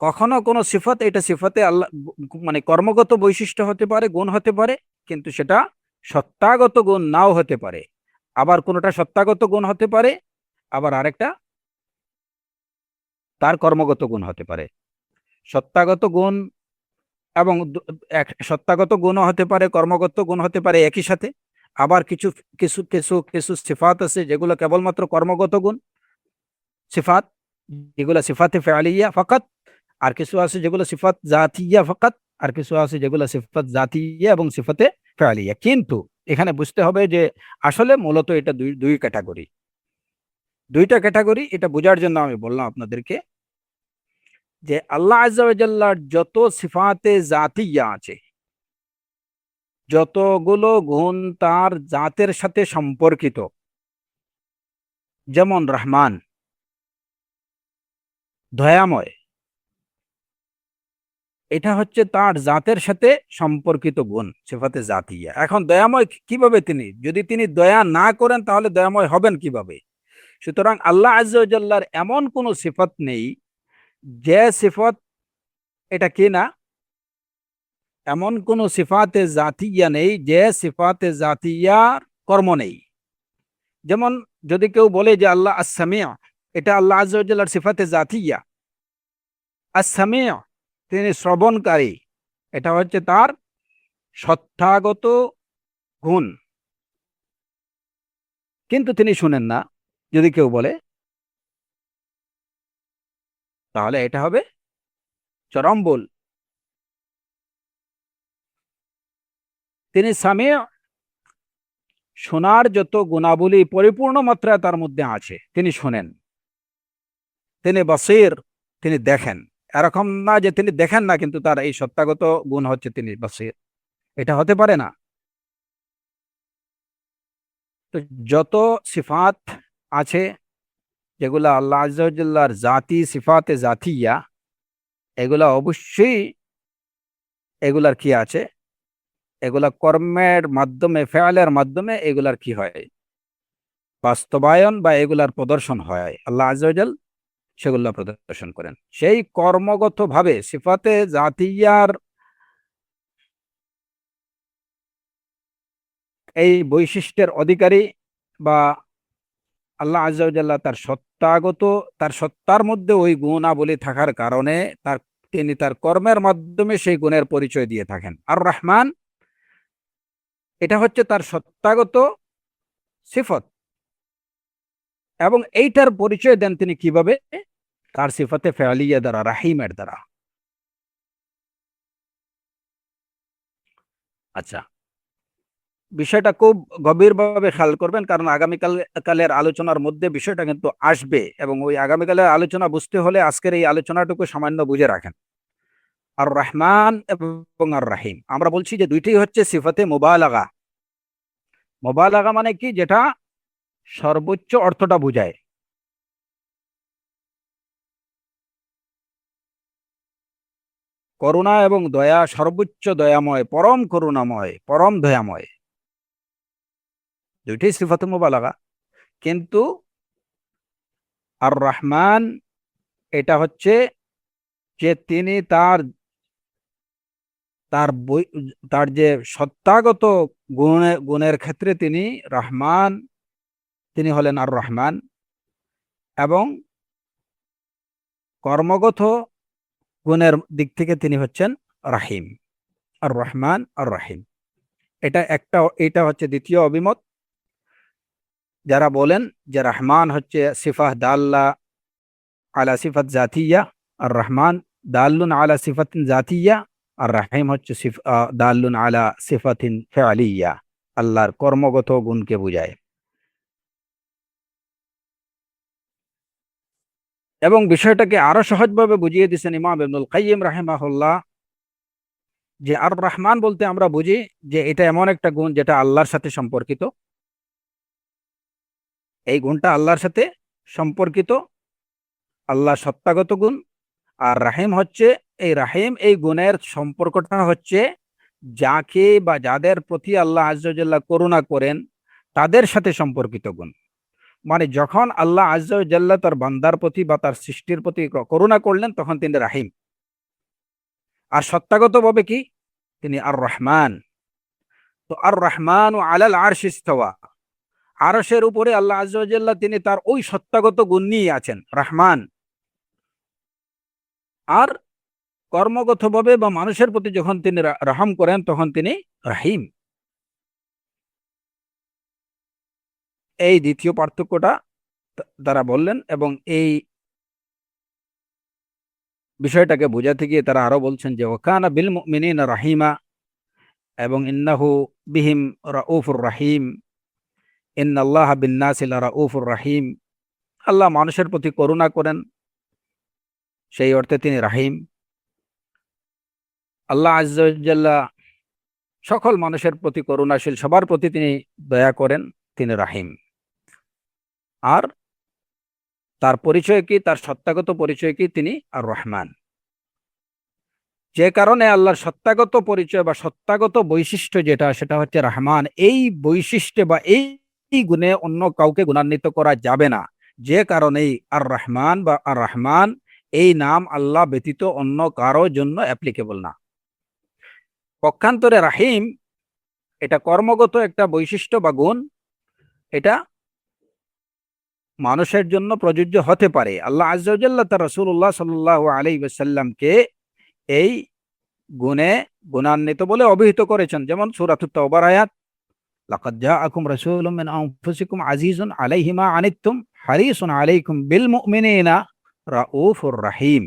কখনো কোনো সিফাত, এটা সিফাতে আল্লাহ মানে কর্মগত বৈশিষ্ট্য হতে পারে, গুণ হতে পারে, কিন্তু সেটা সত্তাগত গুণ নাও হতে পারে। আবার কোনোটা সত্তাগত গুণ হতে পারে, আবার আরেকটা তার কর্মগত গুণ হতে পারে। সত্তাগত গুণ এবং সত্তাগত গুণও হতে পারে, কর্মগত গুণ হতে পারে একই সাথে। আবার কিছু কিছু কিছু কিছু সিফাত আছে যেগুলো কেবলমাত্র কর্মগত গুণ সিফাত, যেগুলো সিফাতে ফেয়ালিয়া ফাকাত। আর কিছু আছে যেগুলো সিফাত জাতিয়া ফাকাত। আর কিছু আছে যেগুলো সিফাত জাতিয়া এবং সিফাতে ফেয়ালিয়া। কিন্তু এখানে বুঝতে হবে যে আসলে মূলত এটা দুই দুই ক্যাটাগরি, দুইটা ক্যাটাগরি। এটা বোঝার জন্য আমি বললাম আপনাদেরকে যে আল্লাহ আযজা ওয়া জাল্লার যত সিফাতে জাতিয়া আছে, যতগুলো গুণ তার জাতের সাথে সম্পর্কিত, যেমন রহমান দয়াময়, এটা হচ্ছে তার জাতের সাথে সম্পর্কিত গুণ, সিফাতে জাতিয়া। এখন দয়াময় কিভাবে তিনি, যদি তিনি দয়া না করেন তাহলে দয়াময় হবেন কিভাবে? সুতরাং আল্লাহ আযজা ওয়া জাল্লার এমন কোন সিফাত নেই যে সিফাত, এটা কি না, এমন কোন সিফাতে জাতিয়া নেই যে সিফাতে জাতিয়ার কর্ম নেই। যেমন যদি কেউ বলে যে আল্লাহ আস-সামি', এটা আল্লাহ আযজা ওয়া জাল্লার সিফাতে জাতিয়া। আস-সামি', তিনি শ্রবণকারী, এটা হচ্ছে তার সত্তাগত গুণ, কিন্তু তিনি শুনেন না যদি কেউ বলে, তাহলে এটা হবে চরম ভুল। তিনি সামি', শোনার যত গুণাবলী পরিপূর্ণ মাত্রায় তার মধ্যে আছে, তিনি শোনেন। তিনি বসির, তিনি দেখেন। এরকম না যে তিনি দেখেন না কিন্তু তার এই সত্তাগত গুণ হচ্ছে তিনি বসির, এটা হতে পারে না। তো যত সিফাত আছে যেগুলা আল্লাহ আযজা ওয়া জাল্লার জাতি সিফাতে জাতিয়া, এগুলা অবশ্যই এগুলার কি আছে, এগুলা কর্মের মাধ্যমে, ফেয়ালের মাধ্যমে এগুলার কি হয়, বাস্তবায়ন বা এগুলার প্রদর্শন হয়। আল্লাহ আযজা ওয়া জাল সেগুলো প্রদর্শন করেন। সেই কর্মগত ভাবে সিফাতে জাতিয়ার এই বৈশিষ্ট্যের অধিকারী বা আল্লাহ আযজা ওয়া জাল্লা তার সত্তাগত, তার সত্তার মধ্যে ওই গুণাবলী থাকার কারণে তিনি তার কর্মের মাধ্যমে সেই গুণের পরিচয় দিয়ে থাকেন। আর রহমান, এটা হচ্ছে তার সত্তাগত সিফত, এবং এইটার পরিচয় দেন তিনি কিভাবে, তার সিফাতে ফেয়ালিয়া দ্বারা, রাহিমের দ্বারা। আচ্ছা, বিষয়টা খুব গভীরভাবে খেয়াল করবেন, কারণ কালের আলোচনার মধ্যে বিষয়টা কিন্তু আসবে, এবং ওই আগামীকালের আলোচনা বুঝতে হলে আজকের এই আলোচনাটুকু সামান্য বুঝে রাখেন। আর রহমান এবং আর রাহিম, আমরা বলছি যে দুইটি হচ্ছে সিফাতে মুবালাগা। মুবালাগা মানে কি, যেটা সর্বোচ্চ অর্থটা বুঝায়। করুণা এবং দয়া, সর্বোচ্চ দয়াময়, পরম করুণাময়, পরম দয়াময়, দুইটি সিফাতে মুবালাগা। কিন্তু আর রহমান, এটা হচ্ছে যে তিনি তার তার যে সত্তাগত গুণের ক্ষেত্রে তিনি রহমান, তিনি হলেন আর রহমান, এবং কর্মগত গুণের দিক থেকে তিনি হচ্ছেন রাহিম। আর রহমান আর রাহিম, এটা হচ্ছে দ্বিতীয় অভিমত, যারা বলেন যে রহমান হচ্ছে সিফাহ দাল্লা আলা সিফাত জাতিয়া, আর রহমান দাল্লুন আলা সিফাতিন জাতিয়া, আর রাহিম হচ্ছে দাল্লুন আলা সিফাতিন ফেয়ালিয়া, আল্লাহর কর্মগত গুণকে বুঝায়। এবং বিষয়টাকে আরো সহজভাবে বুঝিয়ে দিয়েছেন ইমাম ইবনুল কাইয়িম রাহিমাহুল্লাহ, যে আর রহমান বলতে আমরা বুঝি যে এটা এমন একটা গুণ যেটা আল্লাহর সাথে সম্পর্কিত, এই গুণটা আল্লাহর সাথে সম্পর্কিত, আল্লাহ সত্তাগত গুণ। আর রাহিম হচ্ছে, এই রাহিম এই গুণের সম্পর্কটা হচ্ছে যাকে বা যাদের প্রতি আল্লাহ আযজা ওয়া জাল্লা করুণা করেন তাদের সাথে সম্পর্কিত গুণ। মানে যখন আল্লাহ আযজা ওয়া জাল্লা তার বান্দার প্রতি বা তার সৃষ্টির প্রতি করুণা করলেন, তখন তিনি রাহিম। আর সত্তাগতভাবে কি, তিনি আর রহমান। তো আর রহমান ও আলাল আরশ ইস্তাওয়া, আরশের উপরে আল্লাহ আযজা ওয়া জাল্লা তিনি তার ওই সত্তাগত গুণ নিয়ে আছেন, রহমান। আর কর্মগতভাবে বা মানুষের প্রতি যখন তিনি রহম করেন, তখন তিনি রাহিম। এই দ্বিতীয় পার্থক্যটা তারা বললেন, এবং এই বিষয়টাকে বোঝাতে গিয়ে তারা আরো বলছেন যে ওয়াকানা বিল মুমিনিনা রাহিমা, এবং ইন্নাহু বিহিম রাউফুর রাহিম, ইন্নাল্লাহা বিন-নাসি লারাউফুর রাহিম। আল্লাহ মানুষের প্রতি করুণা করেন, সেই অর্থে তিনি রাহিম। আল্লাহ আযজা ওয়া জাল্লা সকল মানুষের প্রতি করুণাশীল, সবার প্রতি তিনি দয়া করেন, তিনি রাহিম। আর তার পরিচয় কি, তার সত্তাগত পরিচয় কি, তিনি আর রহমান। যে কারণে আল্লাহর সত্তাগত পরিচয় বা সত্তাগত বৈশিষ্ট্য যেটা, সেটা হচ্ছে রহমান। এই বৈশিষ্ট্যে বা এই গুণে অন্য কাউকে গুণান্বিত করা যাবে না। যে কারণেই আর রহমান বা আর রহমান এই নাম আল্লাহ ব্যতীত অন্য কারো জন্য অ্যাপ্লিকেবল না। পক্ষান্তরে রাহিম, এটা কর্মগত একটা বৈশিষ্ট্য বা গুণ, এটা মানুষের জন্য প্রযোজ্য হতে পারে। আল্লাহ আযজা ওয়া জাল্লা তার রাসূলুল্লাহ সাল্লাল্লাহু আলাইহি ওয়াসাল্লামকে এই গুণে গুণান্বিত বলে অভিহিত করেছেন। যেমন সূরাতুত তাওবার আয়াত, লাকাদ জাআকুম রাসূলুম মিন আনফুসিকুম আজিজুন আলাইহি মা আনিতুম হারিসুন আলাইকুম বিল মুমিনিনা রাউফুর রাহিম।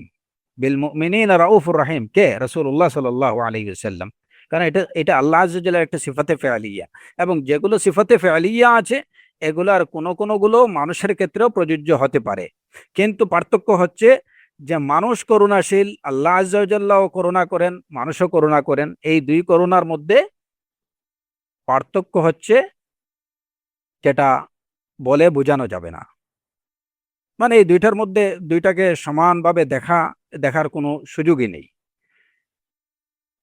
বিল মুমিনিনা রাউফুর রাহিম কে? রাসূলুল্লাহ সাল্লাল্লাহু আলাইহি ওয়াসাল্লাম। কারণ এটা এটা আল্লাহ আযজা ওয়া জাল্লার একটা সিফাতে ফেয়ালিয়া, এবং যেগুলো সিফাতে ফেয়ালিয়া আছে এগুলার কোনগুলো মানুষের ক্ষেত্রেও প্রযোজ্য হতে পারে। কিন্তু পার্থক্য হচ্ছে যে মানুষ করুণাশীল, আল্লাহ আযজা ওয়া জাল্লাও করুণা করেন, মানুষও করুণা করেন। এই দুই করুণার মধ্যে পার্থক্য হচ্ছে, যেটা বলে বোঝানো যাবে না। মানে এই দুইটার মধ্যে দুইটাকে সমানভাবে দেখার কোনো সুযোগই নেই।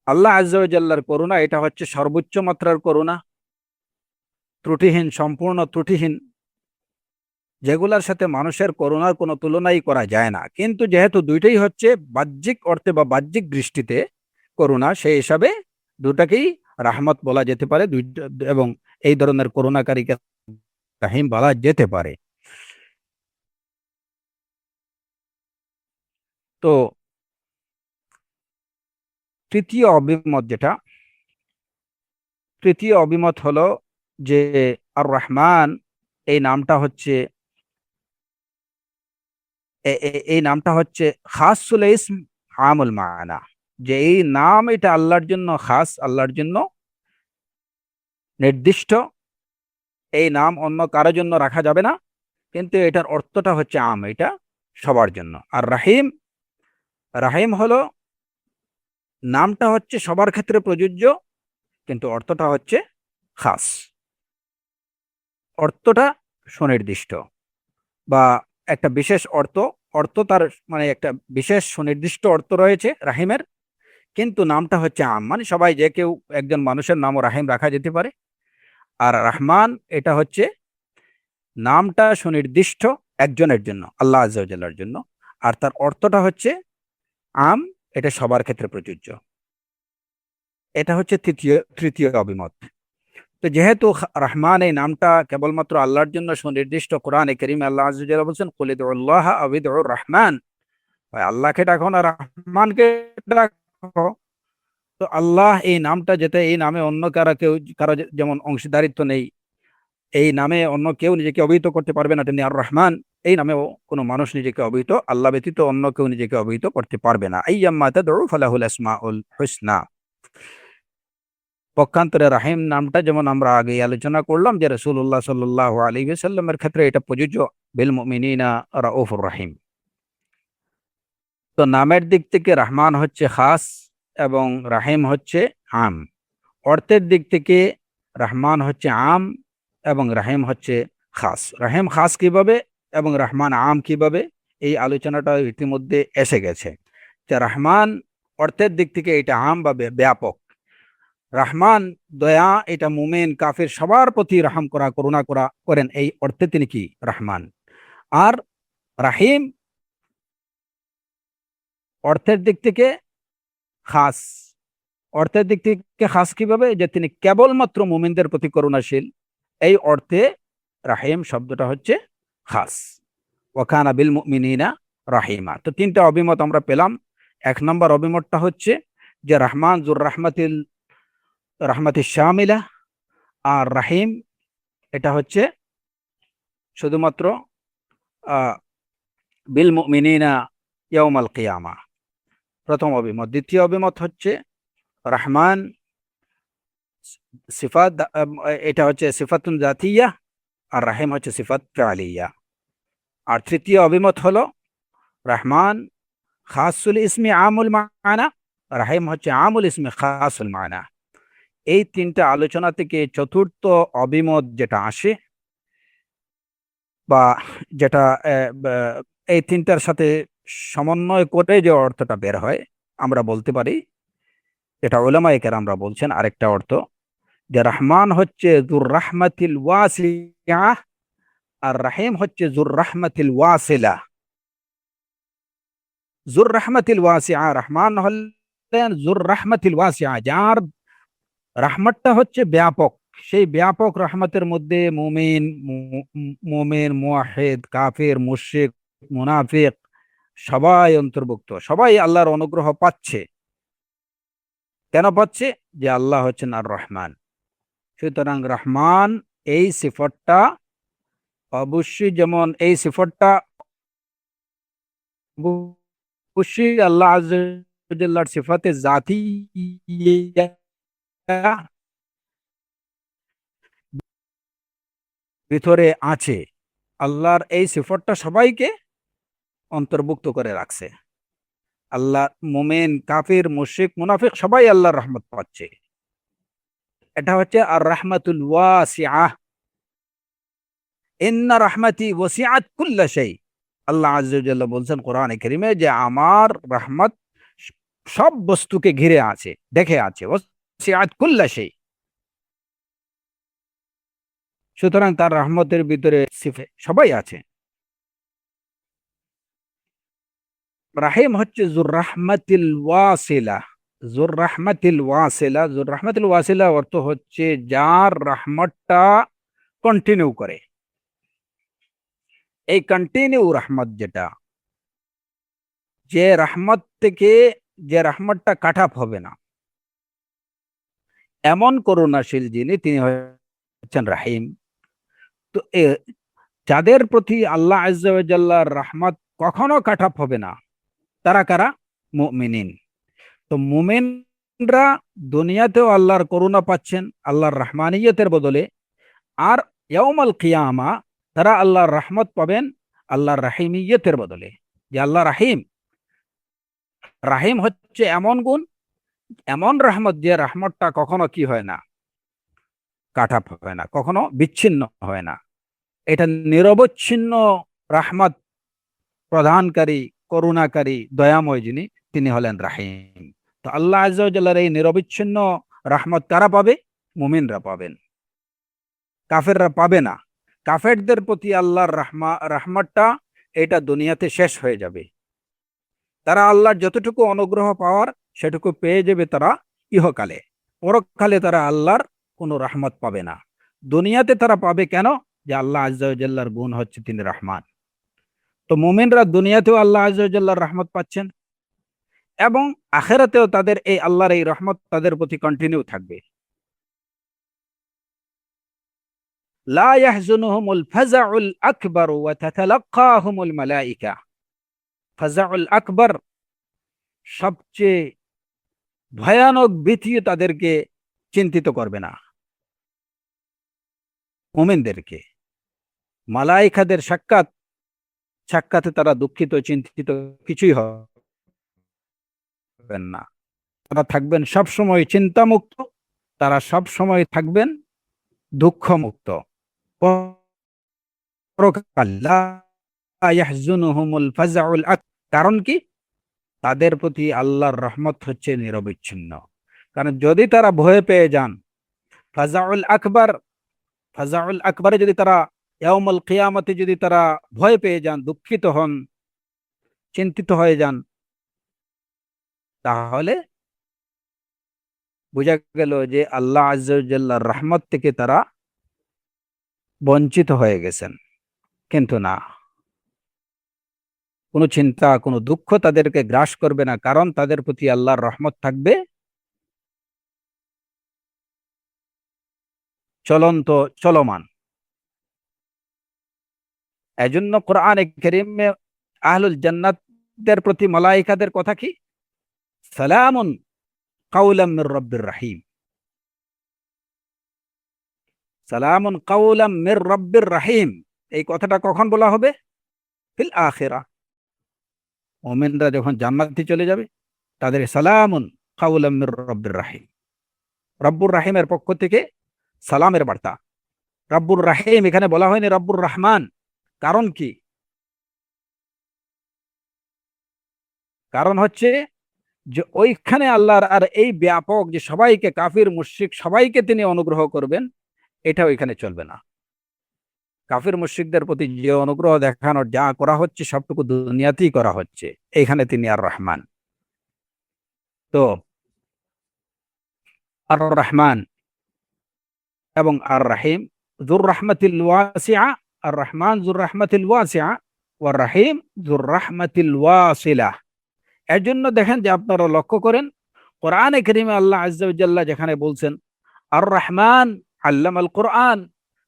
আল্লাহ আজ্জা ওয়া জাল্লার করুণা এটা হচ্ছে সর্বোচ্চ মাত্রার করুণা, ত্রুটিহীন, সম্পূর্ণ ত্রুটিহীন, যেগুলার সাথে মানুষের করুণার কোনো তুলনাই করা যায় না। কিন্তু যেহেতু দুইটাই হচ্ছে বাহ্যিক অর্থে বা বাহ্যিক দৃষ্টিতে করুণা, সেই হিসাবে দুটাকেই রাহমত বলা যেতে পারে, দুইটা, এবং এই ধরনের করুণাকারীকে রাহিম বলা যেতে পারে। তো তৃতীয় অভিমত তৃতীয় অভিমত হলো যে আর রহমান এই নামটা হচ্ছে এই নামটা হচ্ছে খাসুল ইসম আমুল মানা, যে এই নাম এটা আল্লাহর জন্য খাস, আল্লাহর জন্য নির্দিষ্ট। এই নাম অন্য কারোর জন্য রাখা যাবে না, কিন্তু এটার অর্থটা হচ্ছে আম, এটা সবার জন্য। আর রাহিম, রাহিম হলো নামটা হচ্ছে সবার ক্ষেত্রে প্রযোজ্য, কিন্তু অর্থটা হচ্ছে খাস, অর্থটা সুনির্দিষ্ট, বা একটা বিশেষ অর্থ, তার মানে একটা বিশেষ সুনির্দিষ্ট অর্থ রয়েছে রাহিমের, কিন্তু নামটা হচ্ছে আম, মানে সবাই, যে কেউ একজন মানুষের নামও রাহিম রাখা যেতে পারে। আর রহমান এটা হচ্ছে নামটা সুনির্দিষ্ট একজনের জন্য, আল্লাহ আজ্জা ওয়া জাল্লার জন্য, আর তার অর্থটা হচ্ছে আম, এটা সবার ক্ষেত্রে প্রযোজ্য। এটা হচ্ছে তৃতীয় অভিমত। তো যেহেতু রহমান এই নামটা কেবলমাত্র আল্লাহর জন্য সুনির্দিষ্ট, কোরআনে কারীমে আল্লাহ আজ্জা ওয়া জাল্লা বলছেন কুল উদউল্লাহ আও উদউর রহমান, ভাই আল্লাহকে ডাকো না রহমানকে ডাকো। তো আল্লাহ এই নামটা, যেটা এই নামে অন্য কারো যেমন অংশীদারিত্ব নেই, এই নামে অন্য কেউ নিজেকে অভিহিত করতে পারবে না, তেমনি আর রহমান এই নামেও কোনো মানুষ নিজেকে অভিহিত, আল্লাহ ব্যতীত অন্য কেউ নিজেকে অভিহিত করতে পারবে না। আইয়াম্মা তাদউ ফালাহুল আসমাউল হুসনা। পক্ষান্তরে রাহিম নামটা যেমন আমরা আগে আলোচনা করলাম যে রাসূলুল্লাহ সাল্লাল্লাহু আলাইহি ওয়াসাল্লামের ক্ষেত্রে এটা প্রযোজ্য, বিল মুমিনিনা রাউফুর রাহিম। তো নামের দিক থেকে রহমান হচ্ছে খাস এবং রাহিম হচ্ছে আম। অর্থের দিক থেকে রহমান হচ্ছে আম এবং রাহিম হচ্ছে খাস। রাহিম খাস কিভাবে এবং রহমান আম কিভাবে, এই আলোচনাটা ইতিমধ্যে এসে গেছে। যে রহমান অর্থের দিক থেকে এটা আম বা ব্যাপক। রহমান দয়া, এটা মুমিন কাফির সবার প্রতি রহম করা, করুণা করেন, এই অর্থে তিনি কি রহমান। আর রাহিম অর্থের দিক থেকে খাস। অর্থের দিক থেকে খাস কিভাবে, যে তিনি কেবলমাত্র মুমিনদের প্রতি করুণাশীল, এই অর্থে রাহিম শব্দটা হচ্ছে খাস। ওয়াকানা বিল মুমিনিনা রাহিমা। তো তিনটা অভিমত আমরা পেলাম। এক নম্বর অভিমতটা হচ্ছে যে রহমান জুর রাহমাতিশ শামিলা, আর রাহিম এটা হচ্ছে শুধুমাত্র বিল মুমিনিনা ইয়াউমাল কিয়ামা, প্রথম অভিমত। দ্বিতীয় অভিমত হচ্ছে রহমান সিফাত, এটা হচ্ছে সিফাতুন জাতিয়া, আর রাহিম হচ্ছে সিফাত ফেআলিয়া। আর তৃতীয় অভিমত হলো রহমান খাসুল ইসমি আমুল মানা, রাহিম হচ্ছে আমুল ইসমি খাসুল মানা। এই তিনটা আলোচনা থেকে চতুর্থ অভিমত যেটা আসে, বা যেটা এই তিনটার সাথে সমন্বয় করে যে অর্থটা বের হয়, আমরা বলতে পারি, এটা উলামায়ে কেরামরা বলছেন আরেকটা অর্থ, যে রহমান হচ্ছে যুর রাহমাতিল ওয়াসিআ, আর রাহিম হচ্ছে যুর রাহমাতিল ওয়াসিলা। যুর রাহমাতিল ওয়াসিআ, রহমান হলেন যুর রাহমাতিল ওয়াসিআ, যার রাহমাতটা হচ্ছে ব্যাপক। সেই ব্যাপক রহমতের মধ্যে মুমিন, মুওয়াহিদ, কাফির, মুশরিক, মুনাফিক সবাই অন্তর্ভুক্ত, সবাই আল্লাহর অনুগ্রহ পাচ্ছে। কেন পাচ্ছে? যে আল্লাহ হচ্ছেন আর রহমান। সুতরাং রহমান এই সিফতটা অবশ্যই, যেমন এই সিফতটা অবশ্যই আল্লাহ আযজা ওয়া জাল্লার সিফাতে জাতিয়া ভিতরে আছে। আল্লাহর এই সিফতটা সবাইকে অন্তর্ভুক্ত করে রাখছে। আল্লাহ, মুমিন, কাফির, মুশরিক, মুনাফিক সবাই আল্লাহর রহমত পাচ্ছে। এটা হচ্ছে আর রাহমাতুল ওয়াসিআহ। ইন্না রাহমাতি ওয়াসিআত কুল্লা শাই। আল্লাহ আযজা ওয়া জাল্লা বলছেন কোরআনে কারীমে যে আমার রহমত সব বস্তুকে ঘিরে আছে, দেখে আছে। ওয়াসিআত কুল্লা শাই। সুতরাং তার রহমতের ভিতরে সবাই আছে। রাহিম হচ্ছে যুর রাহমাতিল ওয়াসিলা। যুর রাহমাতিল ওয়াসিলা, যুর রাহমাতিল ওয়াসিলা অর্থ হচ্ছে যার রহমতটা কন্টিনিউ করে। এই কন্টিনিউ রহমত যেটা, যে রহমত থেকে যে রহমতটা কাট অফ হবে না, এমন করুণাশীল যিনি, তিনি হচ্ছেন রাহিম। তো যাদের প্রতি আল্লাহ আযজা ওয়া জাল্লার রহমত কখনো কাট অফ হবে না, তারা কারা? মুমিনিন। তো মুমিনরা দুনিয়াতেও আল্লাহর করুণা পাচ্ছেন আল্লাহর রহমানিয়তের বদলে, আর ইয়াউমাল কিয়ামা তারা আল্লাহর রহমত পাবেন আল্লাহর রাহিমিয়তের বদলে। যে আল্লাহ রাহিম, রাহিম হচ্ছে এমন গুণ, এমন রহমত, যে রহমতটা কখনো কি হয় না, কাট অফ হয় না, কখনো বিচ্ছিন্ন হয় না। এটা নিরবচ্ছিন্ন রহমত প্রদানকারী, করুণাকারী, দয়াময় যিনি, তিনি হলেন রাহিম। তো আল্লাহ আযজা ওয়া জাল্লার এই নিরবিচ্ছিন্ন রহমত কারা পাবে? মুমিনরা পাবেন, কাফেররা পাবে না। কাফেরদের প্রতি আল্লাহর রহমতটা এটা দুনিয়াতে শেষ হয়ে যাবে। তারা আল্লাহর যতটুকু অনুগ্রহ পাওয়ার সেটুকু পেয়ে যাবে তারা ইহকালে। পরকালে তারা আল্লাহর কোনো রহমত পাবে না। দুনিয়াতে তারা পাবে কেন? যে আল্লাহ আযজা ওয়া জাল্লার গুণ হচ্ছে তিনি রহমান। তো মুমিনরা দুনিয়াতেও আল্লাহ আযজা ওয়া জাল্লার রহমত পাচ্ছেন, এবং আখিরাতেও তাদের এই আল্লাহর এই রহমত তাদের প্রতি কন্টিনিউ থাকবে। লা ইয়াহজুনুহুমুল ফাজাউল আকবার ওয়া তাতালাক্কাহুমুল মালায়েকা। ফাজাউল আকবার, সবচেয়ে ভয়ানক ভীতি তাদেরকে চিন্তিত করবে না, মুমিনদেরকে। মালায়েকাদের সাক্ষাতে তারা দুঃখিত, চিন্তিত কিছুই হবেন না। তারা থাকবেন সব সময় চিন্তামুক্ত, তারা সব সময় থাকবেন দুঃখমুক্ত। কারণ কি? তাদের প্রতি আল্লাহর রহমত হচ্ছে নিরবিচ্ছিন্ন। কারণ যদি তারা ভয় পেয়ে যান, ফাজাউল আকবার, ফাজাউল আকবরে যদি তারা ইয়াউমুল কিয়ামতে যদি তারা ভয় পেয়ে যান, দুঃখিত হন, চিন্তিত হয়ে যান, তাহলে বোঝা গেল যে আল্লাহ আযজা ওয়া জাল্লার রহমত থেকে তারা বঞ্চিত হয়ে গেছেন। কিন্তু না, কোনো চিন্তা, কোনো দুঃখ তাদেরকে গ্রাস করবে না, কারণ তাদের প্রতি আল্লাহর রহমত থাকবে চলন্ত, চলমান। এজন্য কোরআনে কারীমে আহলুল জান্নাতদের প্রতি মালায়েকাদের কথা কি? সালামুন কাওলাম মির রাব্বির রাহিম। সালামুন কাওলাম মির রাব্বির রাহিম। এই কথাটা কখন বলা হবে? ফিল আখিরা। মুমিনরা যখন জান্নাতে চলে যাবে, তাদের সালামুন কাওলাম মির রাব্বির রাহিম। রব্বুর রাহিমের পক্ষ থেকে সালামের বার্তা। রব্বুর রাহিম এখানে বলা হয়নি রব্বুর রহমান। কারণ কি? কারণ হচ্ছে যে ওইখানে আল্লাহর আর এই ব্যাপক যে সবাইকে, কাফির মুশরিক সবাইকে তিনি অনুগ্রহ করবেন, এটা ওইখানে চলবে না। কাফির মুশরিকদের প্রতি যে অনুগ্রহ দেখানোর যা করা হচ্ছে সবটুকু দুনিয়াতেই করা হচ্ছে, এইখানে তিনি আর রহমান। তো আর রহমান এবং আর রাহিম, যুর রাহমাতিল ওয়াসিআ। আর রহমান যুর রাহমাতিল ওয়াসিআ, ওয়ার রাহিম যুর রাহমাতিল ওয়াসিলা। এর জন্য দেখেন যে আপনারা লক্ষ্য করেন কোরআনে কারীমে আল্লাহ আযজা ওয়া জাল্লা যেখানে বলছেন আর রহমান আল্লামাল কোরআন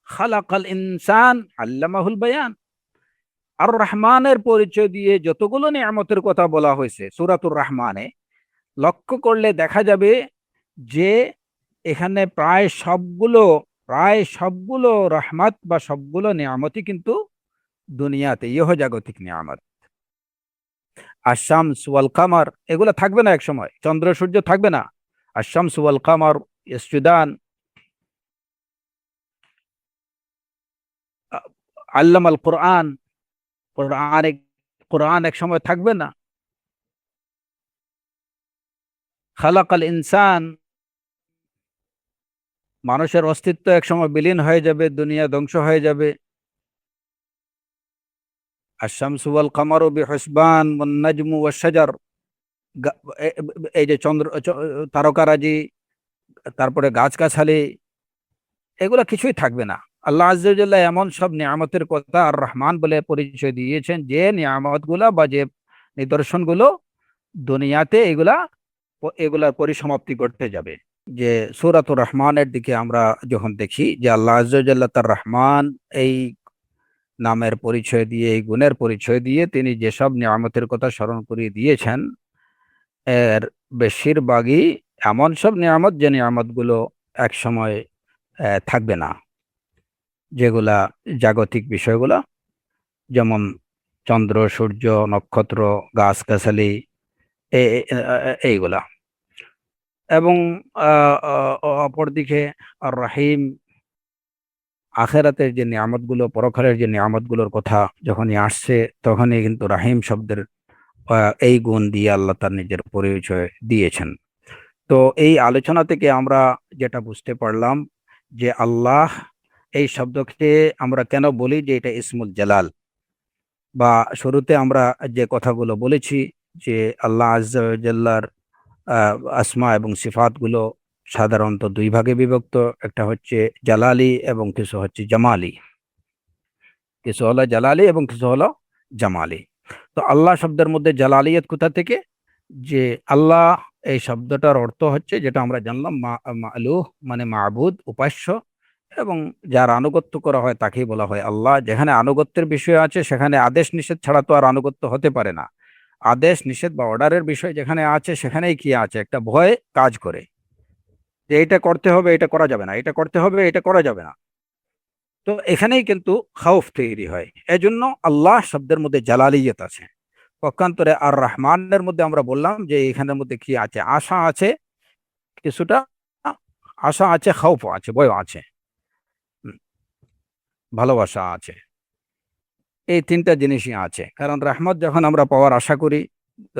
খালাকাল ইনসান আল্লামাহুল বায়ান, আর রহমানের পরিচয় দিয়ে যতগুলো নিয়ামতের কথা বলা হয়েছে সূরাতুর রহমানে, লক্ষ্য করলে দেখা যাবে যে এখানে প্রায় সবগুলো রহমত বা সবগুলো নিয়ামতই কিন্তু দুনিয়াতে, ইহজাগতিক নিয়ামত। আশ-শামস ওয়াল কামার এগুলো থাকবে না, এক সময় চন্দ্র সূর্য থাকবে না। আশ-শামস ওয়াল কামার ইয়াসজুদান, আল্লামাল কোরআন, কোরআনে কোরআন এক সময় থাকবে না। খালাকাল ইনসান, মানুষের অস্তিত্ব এক সময় বিলীন হয়ে যাবে, দুনিয়া ধ্বংস হয়ে যাবে। আশ-শামসু ওয়াল কামারু বিহুসবান ওয়ান নাজমু ওয়াশ শাজার, এই যে চন্দ্র তারকারাজি, তারপরে গাছগাছালি, এগুলো কিছুই থাকবে না। আল্লাহ আযজা ওয়া জাল্লা এমন সব নিয়ামতের কথা আর রহমান বলে পরিচয় দিয়েছেন, যে নিয়ামত গুলা বা যে নিদর্শন গুলো দুনিয়াতে এগুলার পরিসমাপ্তি ঘটতে যাবে। যে সূরাতুর রহমানের দিকে আমরা যখন দেখি যে আল্লাহ আযজা ওয়া জাল্লা তার রহমান এই নামের পরিচয় দিয়ে, এই গুণের পরিচয় দিয়ে তিনি যেসব নিয়ামতের কথা স্মরণ করিয়ে দিয়েছেন, এর বেশিরভাগই এমন সব নিয়ামত যে নিয়ামত গুলো এক সময় থাকবে না। যেগুলা জাগতিক বিষয়গুলা, যেমন চন্দ্র, সূর্য, নক্ষত্র, গাছগাছালি, এইগুলা। এবং অপরদিকে আর রাহিম, আখেরাতের যে নিয়ামতগুলো, পরকালের যে নিয়ামতগুলোর কথা যখনই আসছে, তখনই কিন্তু রাহিম শব্দের এই গুণ দিয়ে আল্লাহ তার নিজের পরিচয় দিয়েছেন। তো এই আলোচনা থেকে আমরা যেটা বুঝতে পারলাম যে আল্লাহ এই শব্দকে আমরা কেন বলি যে এটা ইসমুল জালাল, বা শুরুতে আমরা যে কথাগুলো বলেছি যে আল্লাহ আযজা ওয়া জাল্লার আসমা এবং সিফাতগুলো সাধারণত দুই ভাগে বিভক্ত। একটা হচ্ছে জালালি এবং কিছু হচ্ছে জামালি। কিছু হলো জালালি এবং কিছু হলো জামালি। তো আল্লাহ শব্দের মধ্যে জালালিয়ত কোথা থেকে? যে আল্লাহ এই শব্দটার অর্থ হচ্ছে, যেটা আমরা জানলাম, মা'লুহ মানে মাবুদ, উপাস্য, এবং যার আনুগত্য করা হয় তাকেই বলা হয় আল্লাহ। যেখানে আনুগত্যের বিষয় আছে সেখানে আদেশ নিষেধ ছাড়া তো আর আনুগত্য হতে পারে না। আদেশ নিষেধ বা অর্ডারের বিষয় যেখানে আছে সেখানেই কি আছে, একটা ভয় কাজ করে যে এটা করতে হবে, এটা করা যাবে না, এটা করতে হবে, এটা করা যাবে না। তো এখানেই কিন্তু খাউফ তৈরি হয়। এজন্য আল্লাহ শব্দের মধ্যে জালালিয়ত আছে। পক্ষান্তরে আর রহমানের মধ্যে আমরা বললাম যে এখানের মধ্যে কি আছে, আশা আছে, কিছুটা আশা আছে, খাউফ আছে, ভয় আছে, হুম, ভালোবাসা আছে। এই তিনটা জিনিসই আছে। কারণ রহমত যখন আমরা পাওয়ার আশা করি,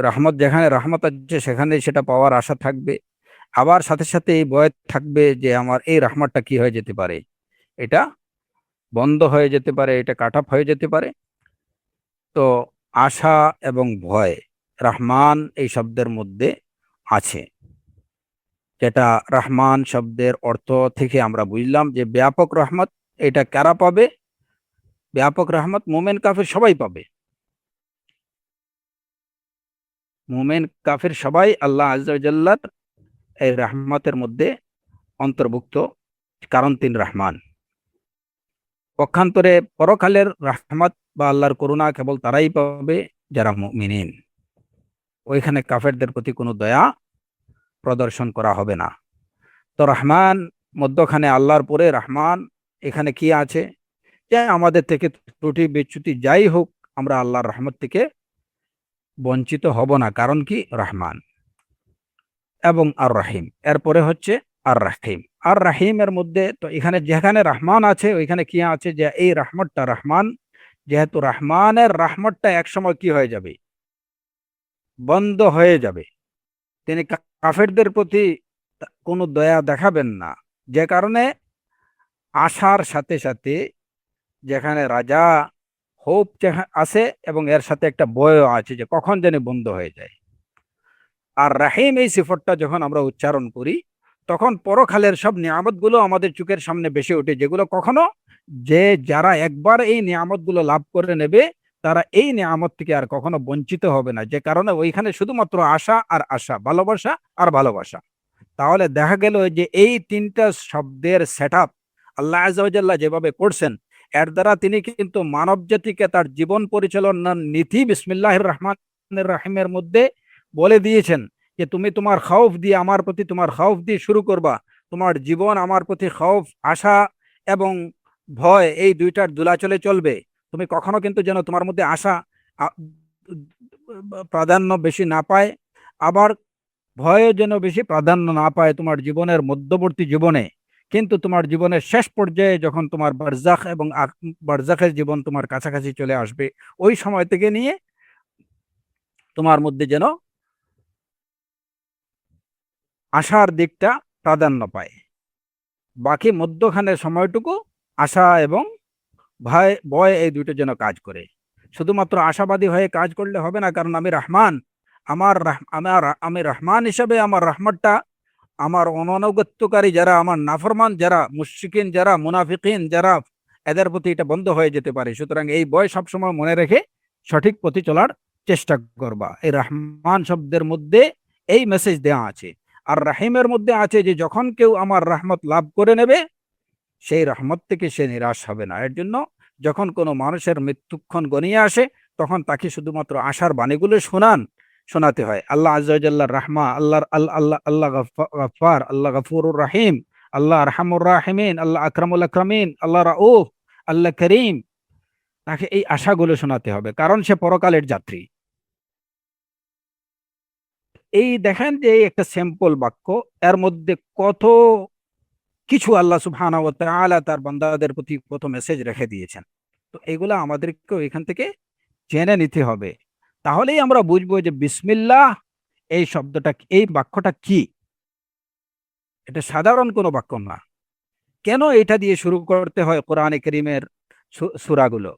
রহমত যেখানে রহমত আছে সেখানে সেটা পাওয়ার আশা থাকবে। আবার সাথে সাথে এই ভয় থাকবে যে আমার এই রহমতটা কি হয়ে যেতে পারে, এটা বন্ধ হয়ে যেতে পারে, এটা কাট অফ হয়ে যেতে পারে। তো আশা এবং ভয় রহমান এই শব্দের মধ্যে আছে। যেটা রহমান শব্দের অর্থ থেকে আমরা বুঝলাম যে ব্যাপক রহমত, এটা কারা পাবে? ব্যাপক রহমত মোমেন কাফির সবাই পাবে। মোমেন কাফির সবাই আল্লাহ আযজা ওয়া জাল্লার এই রহমতের মধ্যে অন্তর্ভুক্ত, কারণ তিনি রহমান। পক্ষান্তরে পরকালের রহমত বা আল্লাহর করুণা কেবল তারাই পাবে যারা মুমিনিন। ওইখানে কাফেরদের প্রতি কোনো দয়া প্রদর্শন করা হবে না। তো রহমান মধ্যখানে, আল্লাহর পরে রহমান, এখানে কি আছে যে আমাদের থেকে ত্রুটি বিচ্যুতি যাই হোক, আমরা আল্লাহর রহমত থেকে বঞ্চিত হব না। কারণ কি? রহমান। এবং আর রাহিম, এরপরে হচ্ছে আর রাহিম। আর রাহিমের মধ্যে তো এখানে যেখানে রহমান আছে ওইখানে কি আছে, যে এই রহমতটা রহমান, যেহেতু রহমানের রহমতটা একসময় কি হয়ে যাবে, বন্ধ হয়ে যাবে। তিনি কাফেরদের প্রতি কোনো দয়া দেখাবেন না। যে কারণে আশার সাথে সাথে যেখানে রাজা হোপ আছে, এবং এর সাথে একটা ভয়ও আছে যে কখন যেন বন্ধ হয়ে যায়। আর রাহিম এই সিফতটা যখন আমরা উচ্চারণ করি, তখন পরকালের সব নিয়ামতগুলো আমাদের চোখের সামনে ভেসে ওঠে, যেগুলো কখনো, যে যারা একবার এই নিয়ামতগুলো লাভ করে নেবে তারা এই নিয়ামত থেকে আর কখনো বঞ্চিত হবে না। যে কারণে ওইখানে শুধুমাত্র আশা আর আশা, ভালোবাসা আর ভালোবাসা। তাহলে দেখা গেল যে এই তিনটা শব্দের সেট আপ আল্লাহ আযজা ওয়া জাল্লা যেভাবে করছেন, এর দ্বারা তিনি কিন্তু মানব জাতিকে তার জীবন পরিচালনার নীতি বিসমিল্লাহির রহমানির রহিমের মধ্যে বলে দিয়েছেন যে তুমি তোমার খাউফ দিয়ে, আমার প্রতি তোমার খাউফ দিয়ে শুরু করবা। তোমার জীবন আমার প্রতি খাউফ, আশা এবং ভয়, এই দুইটার দোলাচলে চলবে। তুমি কখনো কিন্তু যেন তোমার মধ্যে আশা আ- প্রাধান্য বেশি না পায়, আবার ভয়ে যেন বেশি প্রাধান্য না পায় তোমার জীবনের মধ্যবর্তী জীবনে। কিন্তু তোমার জীবনের শেষ পর্যায়ে যখন তোমার বারজাখ এবং বারজাখের জীবন তোমার কাছাকাছি চলে আসবে, ওই সময় থেকে নিয়ে তোমার মধ্যে যেন আশার দিকটা প্রাধান্য পায়, বাকি মধ্যখানের সময়টুকু আশা এবং ভয় ভয় এই দুটো যেন কাজ করে। শুধুমাত্র আশাবাদী হয়ে কাজ করলে হবে না, কারণ আমি রহমান। আমি রহমান হিসাবে আমার রহমতটা আমার অননুগত্যকারী যারা, আমার নাফরমান যারা, মুশরিকিন যারা, মুনাফিকিন যারা, এদের প্রতি এটা বন্ধ হয়ে যেতে পারে। সুতরাং এই ভয় সবসময় মনে রেখে সঠিক পথে চলার চেষ্টা করবা। এই রহমান শব্দের মধ্যে এই মেসেজ দেওয়া আছে। আর রাহিমের মধ্যে আছে যে যখন কেউ আমার রহমত লাভ করে নেবে, সেই রহমত থেকে সে নিরাশ হবে না। এর জন্য যখন কোনো মানুষের মৃত্যুক্ষণ গনিয়ে আসে, তখন তাকে শুধুমাত্র আশার বাণীগুলো শোনাতে হয়। আল্লাহ আজ্জা ওয়া জাল্লার রাহমা, আল্লাহর আল্লাহ আল্লাহ গফফার, আল্লাহ গফুরুর রাহিম, আল্লাহ আরহামুর রাহিমিন, আল্লাহ আকরামুল আকরামিন, আল্লাহ রাউফ, আল্লাহ করিম, তাকে এই আশাগুলো শোনাতে হবে, কারণ সে পরকালের যাত্রী। এই দেখেন যে এই একটা স্যাম্পল বাক্য, এর মধ্যে কত কিছু আল্লাহ সুবহানাহু ওয়া তাআলা তার বান্দাদের প্রতি কত মেসেজ রেখে দিয়েছেন। তো এগুলা আমাদেরকেও এখান থেকে জেনে নিতে হবে। তাহলেই আমরা বুঝবো যে বিসমিল্লাহ এই শব্দটা, এই বাক্যটা কি। এটা সাধারণ কোনো বাক্য না। কেন এটা দিয়ে শুরু করতে হয় কোরআনে কারীমের সূরাগুলো?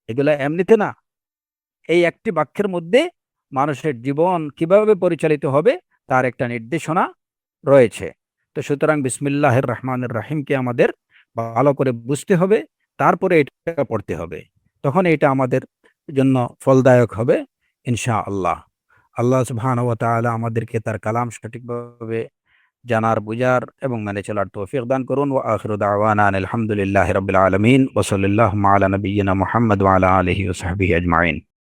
এগুলা এমনিতে না। এই একটি বাক্যের মধ্যে মানুষের জীবন কিভাবে পরিচালিত হবে তার একটা নির্দেশনা রয়েছে। তো সুতরাং বিসমিল্লাহির রহমানির রহিমকে আমাদের ভালো করে বুঝতে হবে, তারপরে এটা পড়তে হবে। তখন এটা আমাদের জন্য ফলদায়ক হবে ইনশাআল্লাহ। আল্লাহ সুবহানাহু ওয়া তাআলা আমাদেরকে তার কালাম সঠিকভাবে জানার, বুঝার এবং মেনে চলার তৌফিক দান করুন। ওয়া আখিরু দাওয়ানা আনিল হামদুলিল্লাহি রাব্বিল আলামিন ওয়া সাল্লাল্লাহু আলা নাবিয়্যিনা মুহাম্মদ ওয়া আলা আলিহি ওয়া সাহবিহি আজমাইন।